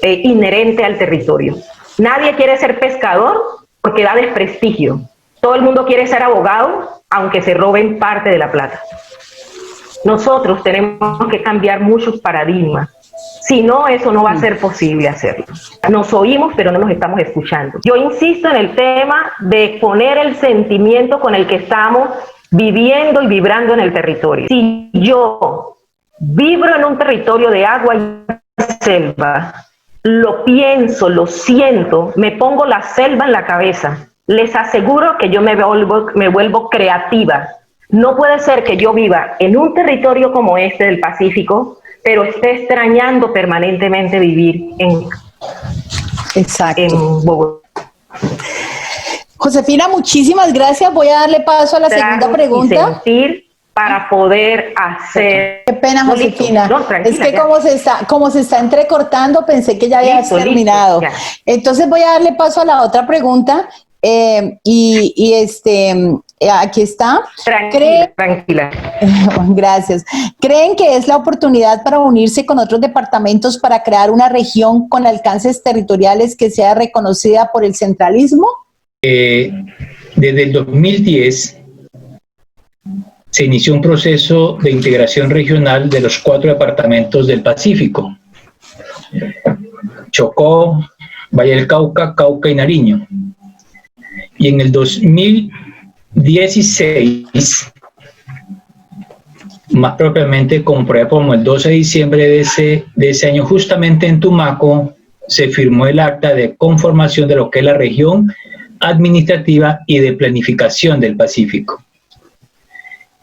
inherentes al territorio. Nadie quiere ser pescador porque da desprestigio. Todo el mundo quiere ser abogado, aunque se roben parte de la plata. Nosotros tenemos que cambiar muchos paradigmas. Si no, eso no va a ser posible hacerlo. Nos oímos, pero no nos estamos escuchando. Yo insisto en el tema de poner el sentimiento con el que estamos viviendo y vibrando en el territorio. Si yo vibro en un territorio de agua y selva, lo pienso, lo siento, me pongo la selva en la cabeza, les aseguro que yo me vuelvo creativa. No puede ser que yo viva en un territorio como este del Pacífico, pero esté extrañando permanentemente vivir en Bogotá. Josefina, muchísimas gracias. Voy a darle paso a la segunda pregunta. Sentir para poder hacer. Qué pena, Josefina. No, es que como se está entrecortando, pensé que ya había terminado. Ya. Entonces voy a darle paso a la otra pregunta. Aquí está. Tranquila. Gracias. ¿Creen que es la oportunidad para unirse con otros departamentos para crear una región con alcances territoriales que sea reconocida por el centralismo? Desde el 2010 se inició un proceso de integración regional de los 4 departamentos del Pacífico: Chocó, Valle del Cauca, Cauca y Nariño. Y en el 2016, más propiamente como el 12 de diciembre de ese año, justamente en Tumaco, se firmó el acta de conformación de lo que es la región administrativa y de planificación del Pacífico.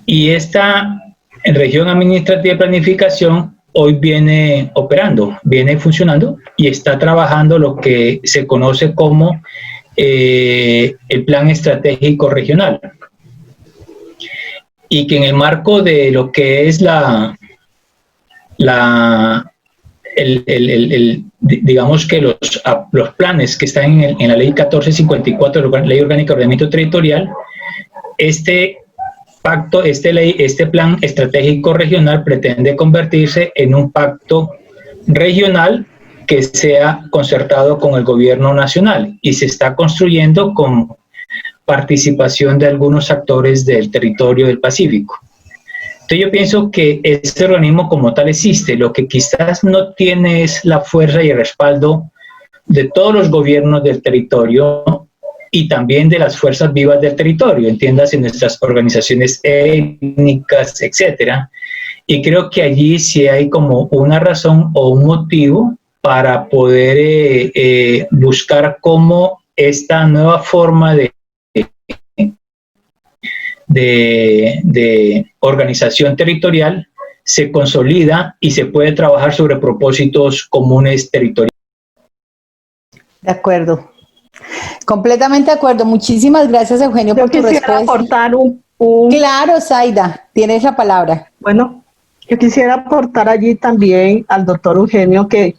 Y esta región administrativa de planificación hoy viene operando, viene funcionando y está trabajando lo que se conoce como el Plan Estratégico Regional. Y que en el marco de lo que es digamos que los planes que están en la Ley 1454, Ley Orgánica de Ordenamiento Territorial, este pacto, este Plan Estratégico Regional pretende convertirse en un pacto regional que sea concertado con el gobierno nacional y se está construyendo con participación de algunos actores del territorio del Pacífico. Entonces yo pienso que este organismo como tal existe, lo que quizás no tiene es la fuerza y el respaldo de todos los gobiernos del territorio y también de las fuerzas vivas del territorio, entiéndase nuestras organizaciones étnicas, etcétera. Y creo que allí sí hay como una razón o un motivo para poder buscar cómo esta nueva forma de organización territorial se consolida y se puede trabajar sobre propósitos comunes territoriales. De acuerdo. Completamente de acuerdo. Muchísimas gracias, Eugenio, por tu respuesta. Yo quisiera aportar Claro, Zaida, tienes la palabra. Bueno, yo quisiera aportar allí también al doctor Eugenio que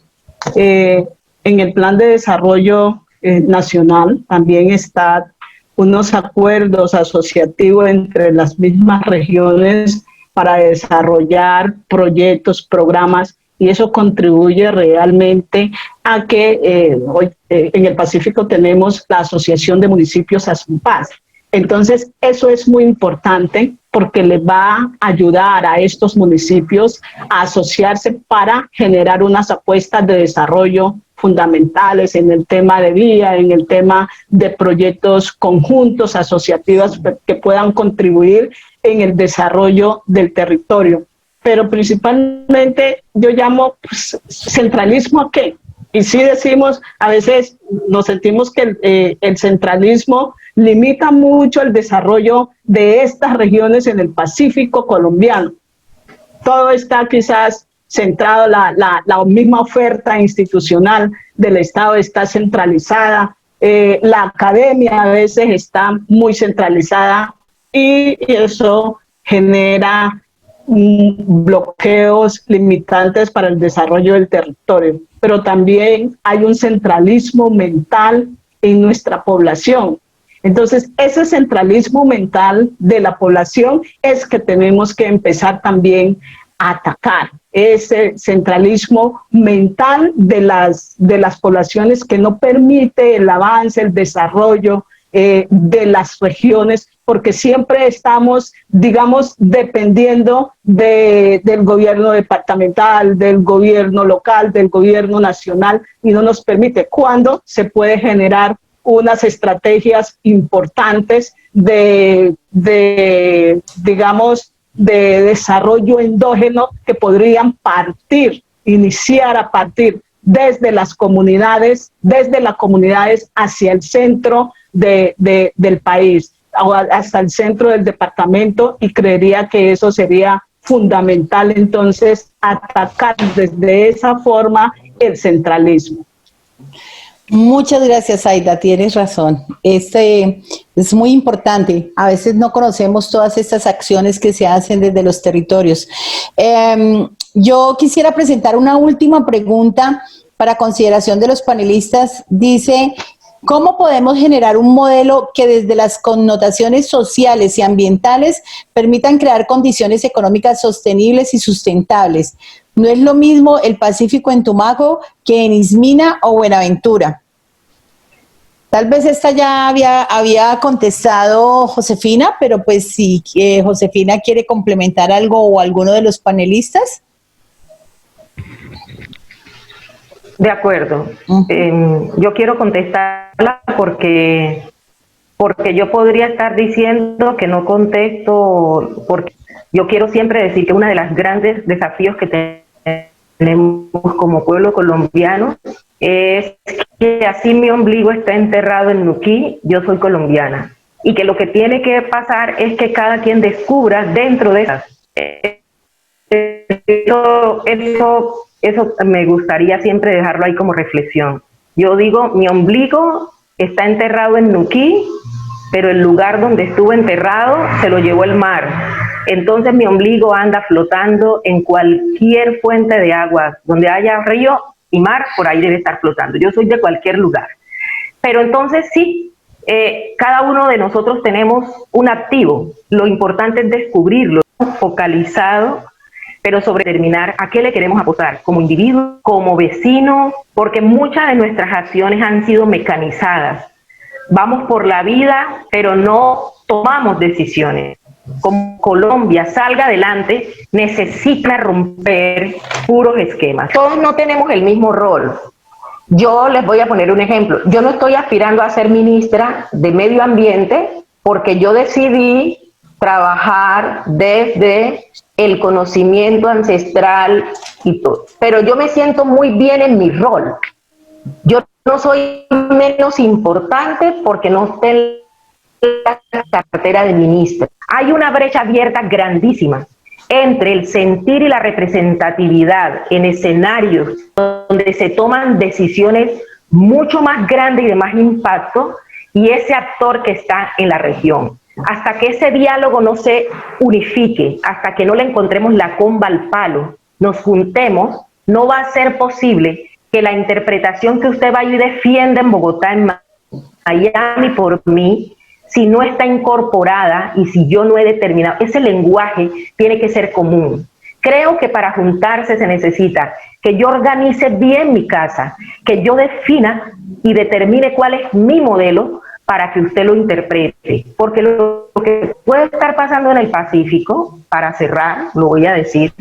en el Plan de Desarrollo Nacional también está unos acuerdos asociativos entre las mismas regiones para desarrollar proyectos, programas, y eso contribuye realmente a que hoy en el Pacífico tenemos la Asociación de Municipios ASUMPAS. Entonces, eso es muy importante porque le va a ayudar a estos municipios a asociarse para generar unas apuestas de desarrollo fundamentales en el tema de vía, en el tema de proyectos conjuntos, asociativos que puedan contribuir en el desarrollo del territorio. Pero principalmente yo llamo centralismo ¿a qué? Y sí decimos, a veces nos sentimos que el centralismo limita mucho el desarrollo de estas regiones en el Pacífico colombiano. Todo está quizás centrado, la misma oferta institucional del Estado está centralizada, la academia a veces está muy centralizada y eso genera bloqueos limitantes para el desarrollo del territorio. Pero también hay un centralismo mental en nuestra población. Entonces, ese centralismo mental de la población es que tenemos que empezar también a atacar. Ese centralismo mental de las poblaciones que no permite el avance, el desarrollo de las regiones, porque siempre estamos, digamos, dependiendo del gobierno departamental, del gobierno local, del gobierno nacional, y no nos permite. ¿Cuándo se puede generar unas estrategias importantes digamos, de desarrollo endógeno que podrían iniciar a partir desde las comunidades hacia el centro del país, hasta el centro del departamento, y creería que eso sería fundamental entonces atacar desde esa forma el centralismo. Muchas gracias, Aida, tienes razón. Es muy importante. A veces no conocemos todas estas acciones que se hacen desde los territorios. Yo quisiera presentar una última pregunta para consideración de los panelistas. Dice, ¿cómo podemos generar un modelo que desde las connotaciones sociales y ambientales permitan crear condiciones económicas sostenibles y sustentables? No es lo mismo el Pacífico en Tumaco que en Ismina o Buenaventura. Tal vez esta ya había contestado Josefina, pero pues si Josefina quiere complementar algo o alguno de los panelistas. De acuerdo. Yo quiero contestarla porque yo podría estar diciendo que no contesto, porque yo quiero siempre decir que uno de los grandes desafíos que tenemos como pueblo colombiano es que así mi ombligo está enterrado en Nuquí, yo soy colombiana. Y que lo que tiene que pasar es que cada quien descubra dentro de esas. Eso me gustaría siempre dejarlo ahí como reflexión. Yo digo, mi ombligo está enterrado en Nuquí, pero el lugar donde estuvo enterrado se lo llevó el mar. Entonces mi ombligo anda flotando en cualquier fuente de agua, donde haya río y mar, por ahí debe estar flotando. Yo soy de cualquier lugar. Pero entonces sí, cada uno de nosotros tenemos un activo. Lo importante es descubrirlo, focalizado, pero sobre determinar a qué le queremos apostar, como individuo, como vecino, porque muchas de nuestras acciones han sido mecanizadas. vamos por la vida, pero no tomamos decisiones. Como Colombia salga adelante, necesita romper puros esquemas. Todos no tenemos el mismo rol. Yo les voy a poner un ejemplo. Yo no estoy aspirando a ser ministra de Medio Ambiente porque yo decidí trabajar desde el conocimiento ancestral y todo. Pero yo me siento muy bien en mi rol. Yo no soy menos importante porque no esté en la cartera de ministra. Hay una brecha abierta grandísima entre el sentir y la representatividad en escenarios donde se toman decisiones mucho más grandes y de más impacto y ese actor que está en la región. Hasta que ese diálogo no se unifique, hasta que no le encontremos la comba al palo, nos juntemos, no va a ser posible que la interpretación que usted va y defiende en Bogotá, en Miami por mí, si no está incorporada y si yo no he determinado, ese lenguaje tiene que ser común. Creo que para juntarse se necesita que yo organice bien mi casa, que yo defina y determine cuál es mi modelo para que usted lo interprete. Porque lo que puede estar pasando en el Pacífico, para cerrar, lo voy a decir,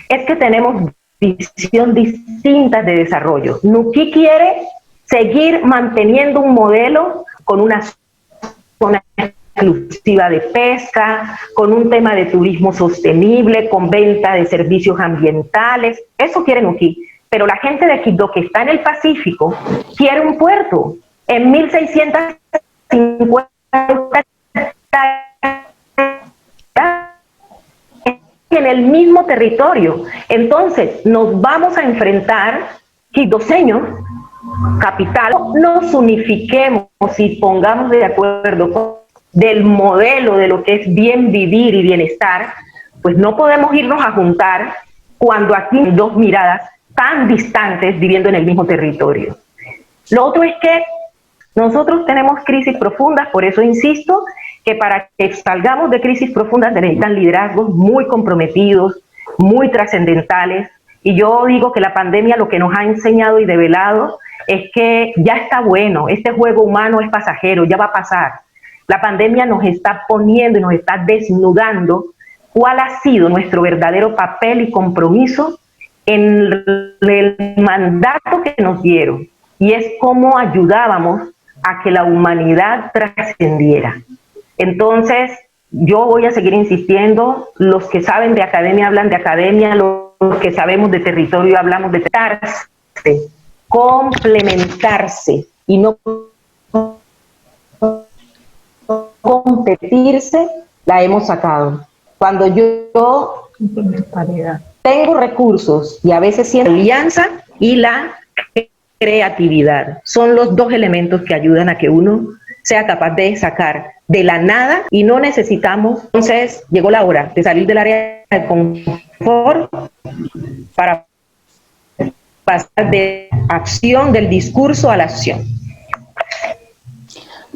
es que tenemos visión distintas de desarrollo. Nuquí quiere seguir manteniendo un modelo con una zona exclusiva de pesca, con un tema de turismo sostenible, con venta de servicios ambientales. Eso quiere Nuquí. Pero la gente de Quibdó, que está en el Pacífico, quiere un puerto. En 1650 en el mismo territorio. Entonces, nos vamos a enfrentar, quibdoseños, capital, nos unifiquemos y pongamos de acuerdo del modelo de lo que es bien vivir y bienestar, pues no podemos irnos a juntar cuando aquí hay dos miradas tan distantes viviendo en el mismo territorio. Lo otro es que nosotros tenemos crisis profundas, por eso insisto que para que salgamos de crisis profundas se necesitan liderazgos muy comprometidos, muy trascendentales, y yo digo que la pandemia lo que nos ha enseñado y develado es que ya está bueno, este juego humano es pasajero, ya va a pasar. La pandemia nos está poniendo y nos está desnudando cuál ha sido nuestro verdadero papel y compromiso en el mandato que nos dieron, y es cómo ayudábamos a que la humanidad trascendiera. Entonces, yo voy a seguir insistiendo, los que saben de academia hablan de academia, los que sabemos de territorio hablamos de complementarse y no competirse, la hemos sacado. Cuando yo tengo recursos y a veces siento alianza y la creatividad, son los dos elementos que ayudan a que uno sea capaz de sacar de la nada y no necesitamos. Entonces llegó la hora de salir del área de confort para pasar de acción, del discurso a la acción.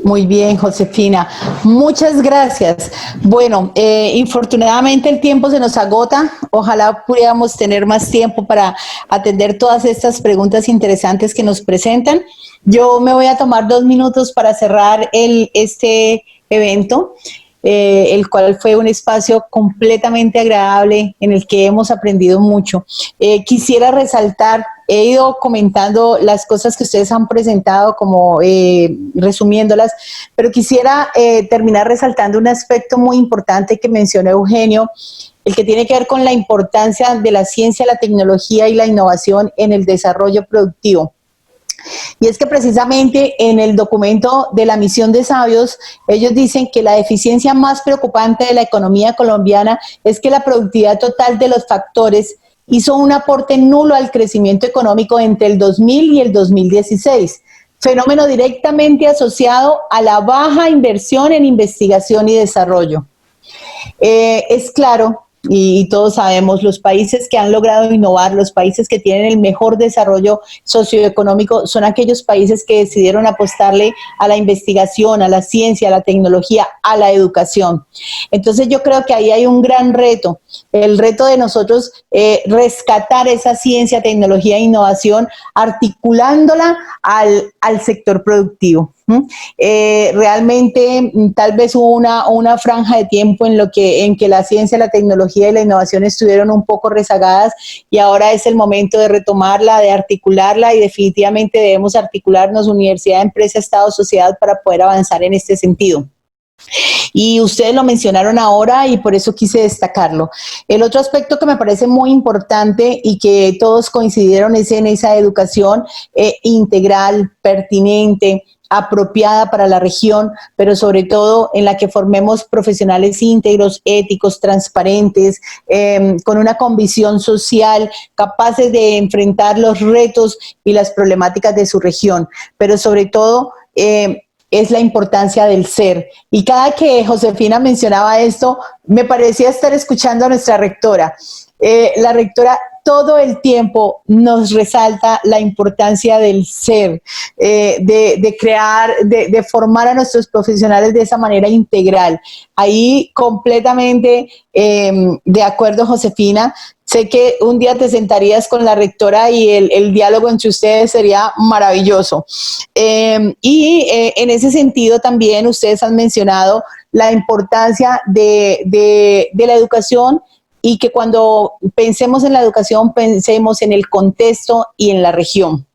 Muy bien, Josefina. Muchas gracias. Bueno, infortunadamente el tiempo se nos agota. Ojalá pudiéramos tener más tiempo para atender todas estas preguntas interesantes que nos presentan. Yo me voy a tomar 2 minutos para cerrar este evento, el cual fue un espacio completamente agradable en el que hemos aprendido mucho. Quisiera resaltar, he ido comentando las cosas que ustedes han presentado, como resumiéndolas, pero quisiera terminar resaltando un aspecto muy importante que mencionó Eugenio, el que tiene que ver con la importancia de la ciencia, la tecnología y la innovación en el desarrollo productivo. Y es que precisamente en el documento de la Misión de Sabios, ellos dicen que la deficiencia más preocupante de la economía colombiana es que la productividad total de los factores hizo un aporte nulo al crecimiento económico entre el 2000 y el 2016, fenómeno directamente asociado a la baja inversión en investigación y desarrollo. Es claro, y todos sabemos, los países que han logrado innovar, los países que tienen el mejor desarrollo socioeconómico, son aquellos países que decidieron apostarle a la investigación, a la ciencia, a la tecnología, a la educación. Entonces yo creo que ahí hay un gran reto, el reto de nosotros rescatar esa ciencia, tecnología e innovación, articulándola al sector productivo. Realmente tal vez hubo una franja de tiempo en que la ciencia, la tecnología y la innovación estuvieron un poco rezagadas, y ahora es el momento de retomarla, de articularla, y definitivamente debemos articularnos universidad, empresa, Estado, sociedad para poder avanzar en este sentido. Y ustedes lo mencionaron ahora y por eso quise destacarlo. El otro aspecto que me parece muy importante y que todos coincidieron es en esa educación integral, pertinente, apropiada para la región, pero sobre todo en la que formemos profesionales íntegros, éticos, transparentes, con una convicción social, capaces de enfrentar los retos y las problemáticas de su región, pero sobre todo es la importancia del ser. Y cada que Josefina mencionaba esto, me parecía estar escuchando a nuestra rectora. La rectora todo el tiempo nos resalta la importancia del ser, de crear, de formar a nuestros profesionales de esa manera integral. Ahí completamente de acuerdo, Josefina. Sé que un día te sentarías con la rectora y el diálogo entre ustedes sería maravilloso. En ese sentido también ustedes han mencionado la importancia de la educación, y que cuando pensemos en la educación pensemos en el contexto y en la región.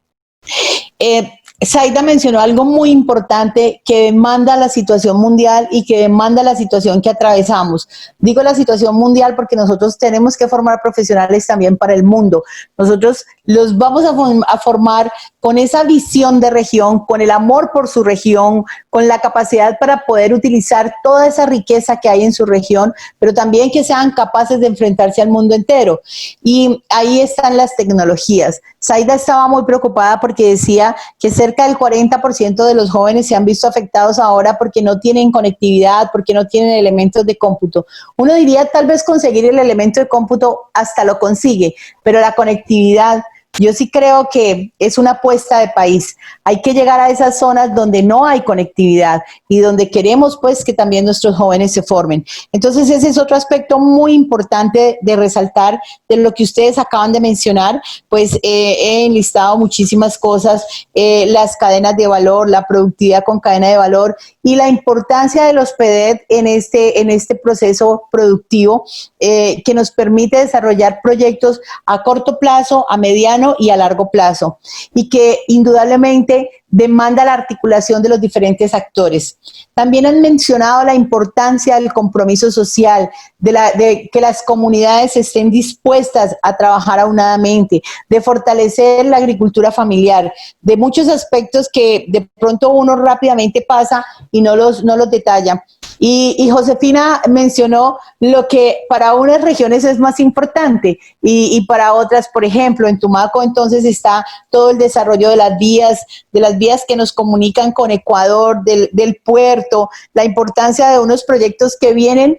Zaida mencionó algo muy importante que demanda la situación mundial y que demanda la situación que atravesamos. Digo la situación mundial porque nosotros tenemos que formar profesionales también para el mundo. Nosotros los vamos a formar con esa visión de región, con el amor por su región, con la capacidad para poder utilizar toda esa riqueza que hay en su región, pero también que sean capaces de enfrentarse al mundo entero. Y ahí están las tecnologías. Zaida estaba muy preocupada porque decía que cerca del 40% de los jóvenes se han visto afectados ahora porque no tienen conectividad, porque no tienen elementos de cómputo. Uno diría tal vez conseguir el elemento de cómputo hasta lo consigue, pero la conectividad, yo sí creo que es una apuesta de país. Hay que llegar a esas zonas donde no hay conectividad y donde queremos pues que también nuestros jóvenes se formen. Entonces ese es otro aspecto muy importante de resaltar de lo que ustedes acaban de mencionar. Pues he enlistado muchísimas cosas, las cadenas de valor, la productividad con cadena de valor y la importancia de los PDET en este proceso productivo que nos permite desarrollar proyectos a corto plazo, a mediano y a largo plazo, y que indudablemente demanda la articulación de los diferentes actores. También han mencionado la importancia del compromiso social, de que las comunidades estén dispuestas a trabajar aunadamente, de fortalecer la agricultura familiar, de muchos aspectos que de pronto uno rápidamente pasa y no los detalla. Y Josefina mencionó lo que para unas regiones es más importante y para otras, por ejemplo, en Tumaco entonces está todo el desarrollo de las vías que nos comunican con Ecuador, del puerto, la importancia de unos proyectos que vienen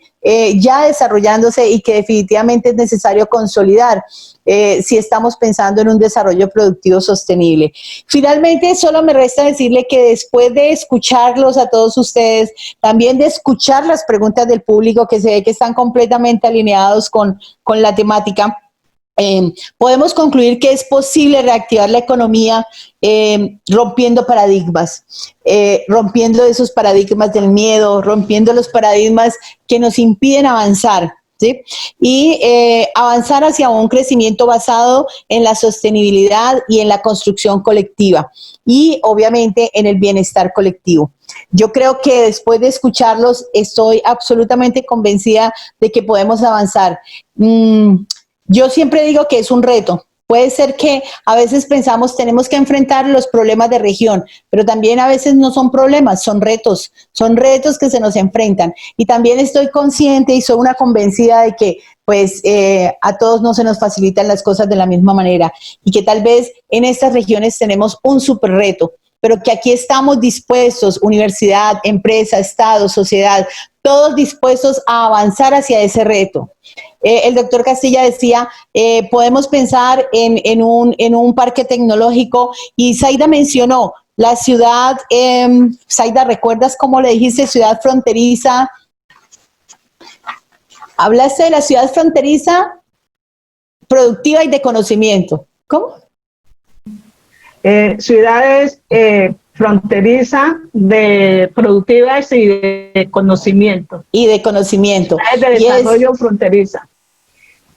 ya desarrollándose y que definitivamente es necesario consolidar si estamos pensando en un desarrollo productivo sostenible. Finalmente, solo me resta decirle que después de escucharlos a todos ustedes, también de escuchar las preguntas del público, que se ve que están completamente alineados con la temática, podemos concluir que es posible reactivar la economía rompiendo paradigmas, rompiendo esos paradigmas del miedo, rompiendo los paradigmas que nos impiden avanzar, ¿sí? Y avanzar hacia un crecimiento basado en la sostenibilidad y en la construcción colectiva y obviamente en el bienestar colectivo. Yo creo que después de escucharlos estoy absolutamente convencida de que podemos avanzar. Yo siempre digo que es un reto. Puede ser que a veces pensamos tenemos que enfrentar los problemas de región, pero también a veces no son problemas, son retos que se nos enfrentan. Y también estoy consciente y soy una convencida de que pues a todos no se nos facilitan las cosas de la misma manera y que tal vez en estas regiones tenemos un súper reto, pero que aquí estamos dispuestos, universidad, empresa, Estado, sociedad, todos dispuestos a avanzar hacia ese reto. El doctor Castilla decía, podemos pensar en un parque tecnológico y Zaida mencionó la ciudad, Zaida, ¿recuerdas cómo le dijiste ciudad fronteriza? Hablaste de la ciudad fronteriza productiva y de conocimiento. ¿Cómo? Ciudades fronteriza de productivas y de conocimiento. Y de conocimiento. De desarrollo fronteriza.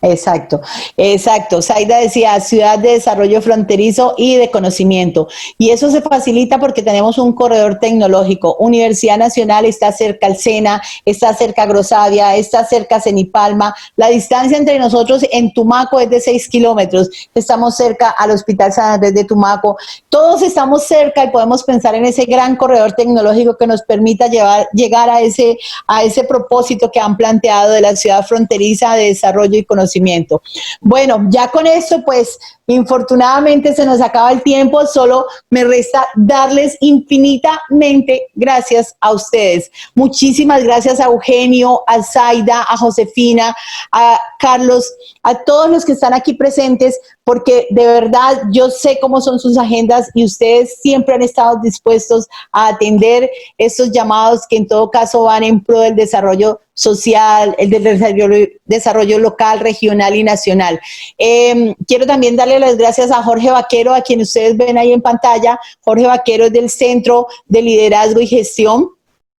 Exacto, exacto. Zaida decía ciudad de desarrollo fronterizo y de conocimiento. Y eso se facilita porque tenemos un corredor tecnológico. Universidad Nacional está cerca al SENA, está cerca a Grosadia, está cerca a Cenipalma. La distancia entre nosotros en Tumaco es de 6 kilómetros. Estamos cerca al Hospital San Andrés de Tumaco. Todos estamos cerca y podemos pensar en ese gran corredor tecnológico que nos permita llegar a ese propósito que han planteado de la ciudad fronteriza de desarrollo y conocimiento. Bueno, ya con esto, pues, infortunadamente se nos acaba el tiempo, solo me resta darles infinitamente gracias a ustedes. Muchísimas gracias a Eugenio, a Zaida, a Josefina, a Carlos, a todos los que están aquí presentes, porque de verdad yo sé cómo son sus agendas y ustedes siempre han estado dispuestos a atender estos llamados que en todo caso van en pro del desarrollo social, el del desarrollo local, regional y nacional. Quiero también darle las gracias a Jorge Vaquero, a quien ustedes ven ahí en pantalla. Jorge Vaquero es del Centro de Liderazgo y Gestión.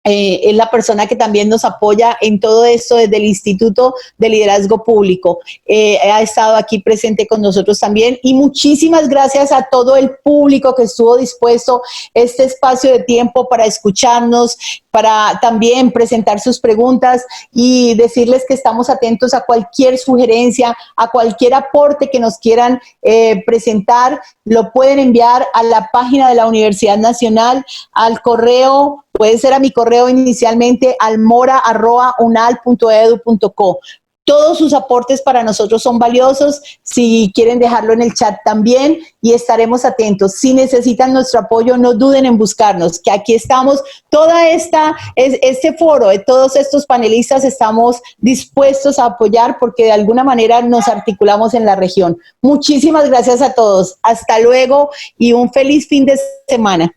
Es la persona que también nos apoya en todo esto desde el Instituto de Liderazgo Público. Ha estado aquí presente con nosotros también y muchísimas gracias a todo el público que estuvo dispuesto este espacio de tiempo para escucharnos, para también presentar sus preguntas y decirles que estamos atentos a cualquier sugerencia, a cualquier aporte que nos quieran presentar. Lo pueden enviar a la página de la Universidad Nacional, al correo. Puede ser a mi correo inicialmente almora@unal.edu.co. Todos sus aportes para nosotros son valiosos. Si quieren dejarlo en el chat también y estaremos atentos. Si necesitan nuestro apoyo, no duden en buscarnos, que aquí estamos. Este foro de todos estos panelistas estamos dispuestos a apoyar porque de alguna manera nos articulamos en la región. Muchísimas gracias a todos. Hasta luego y un feliz fin de semana.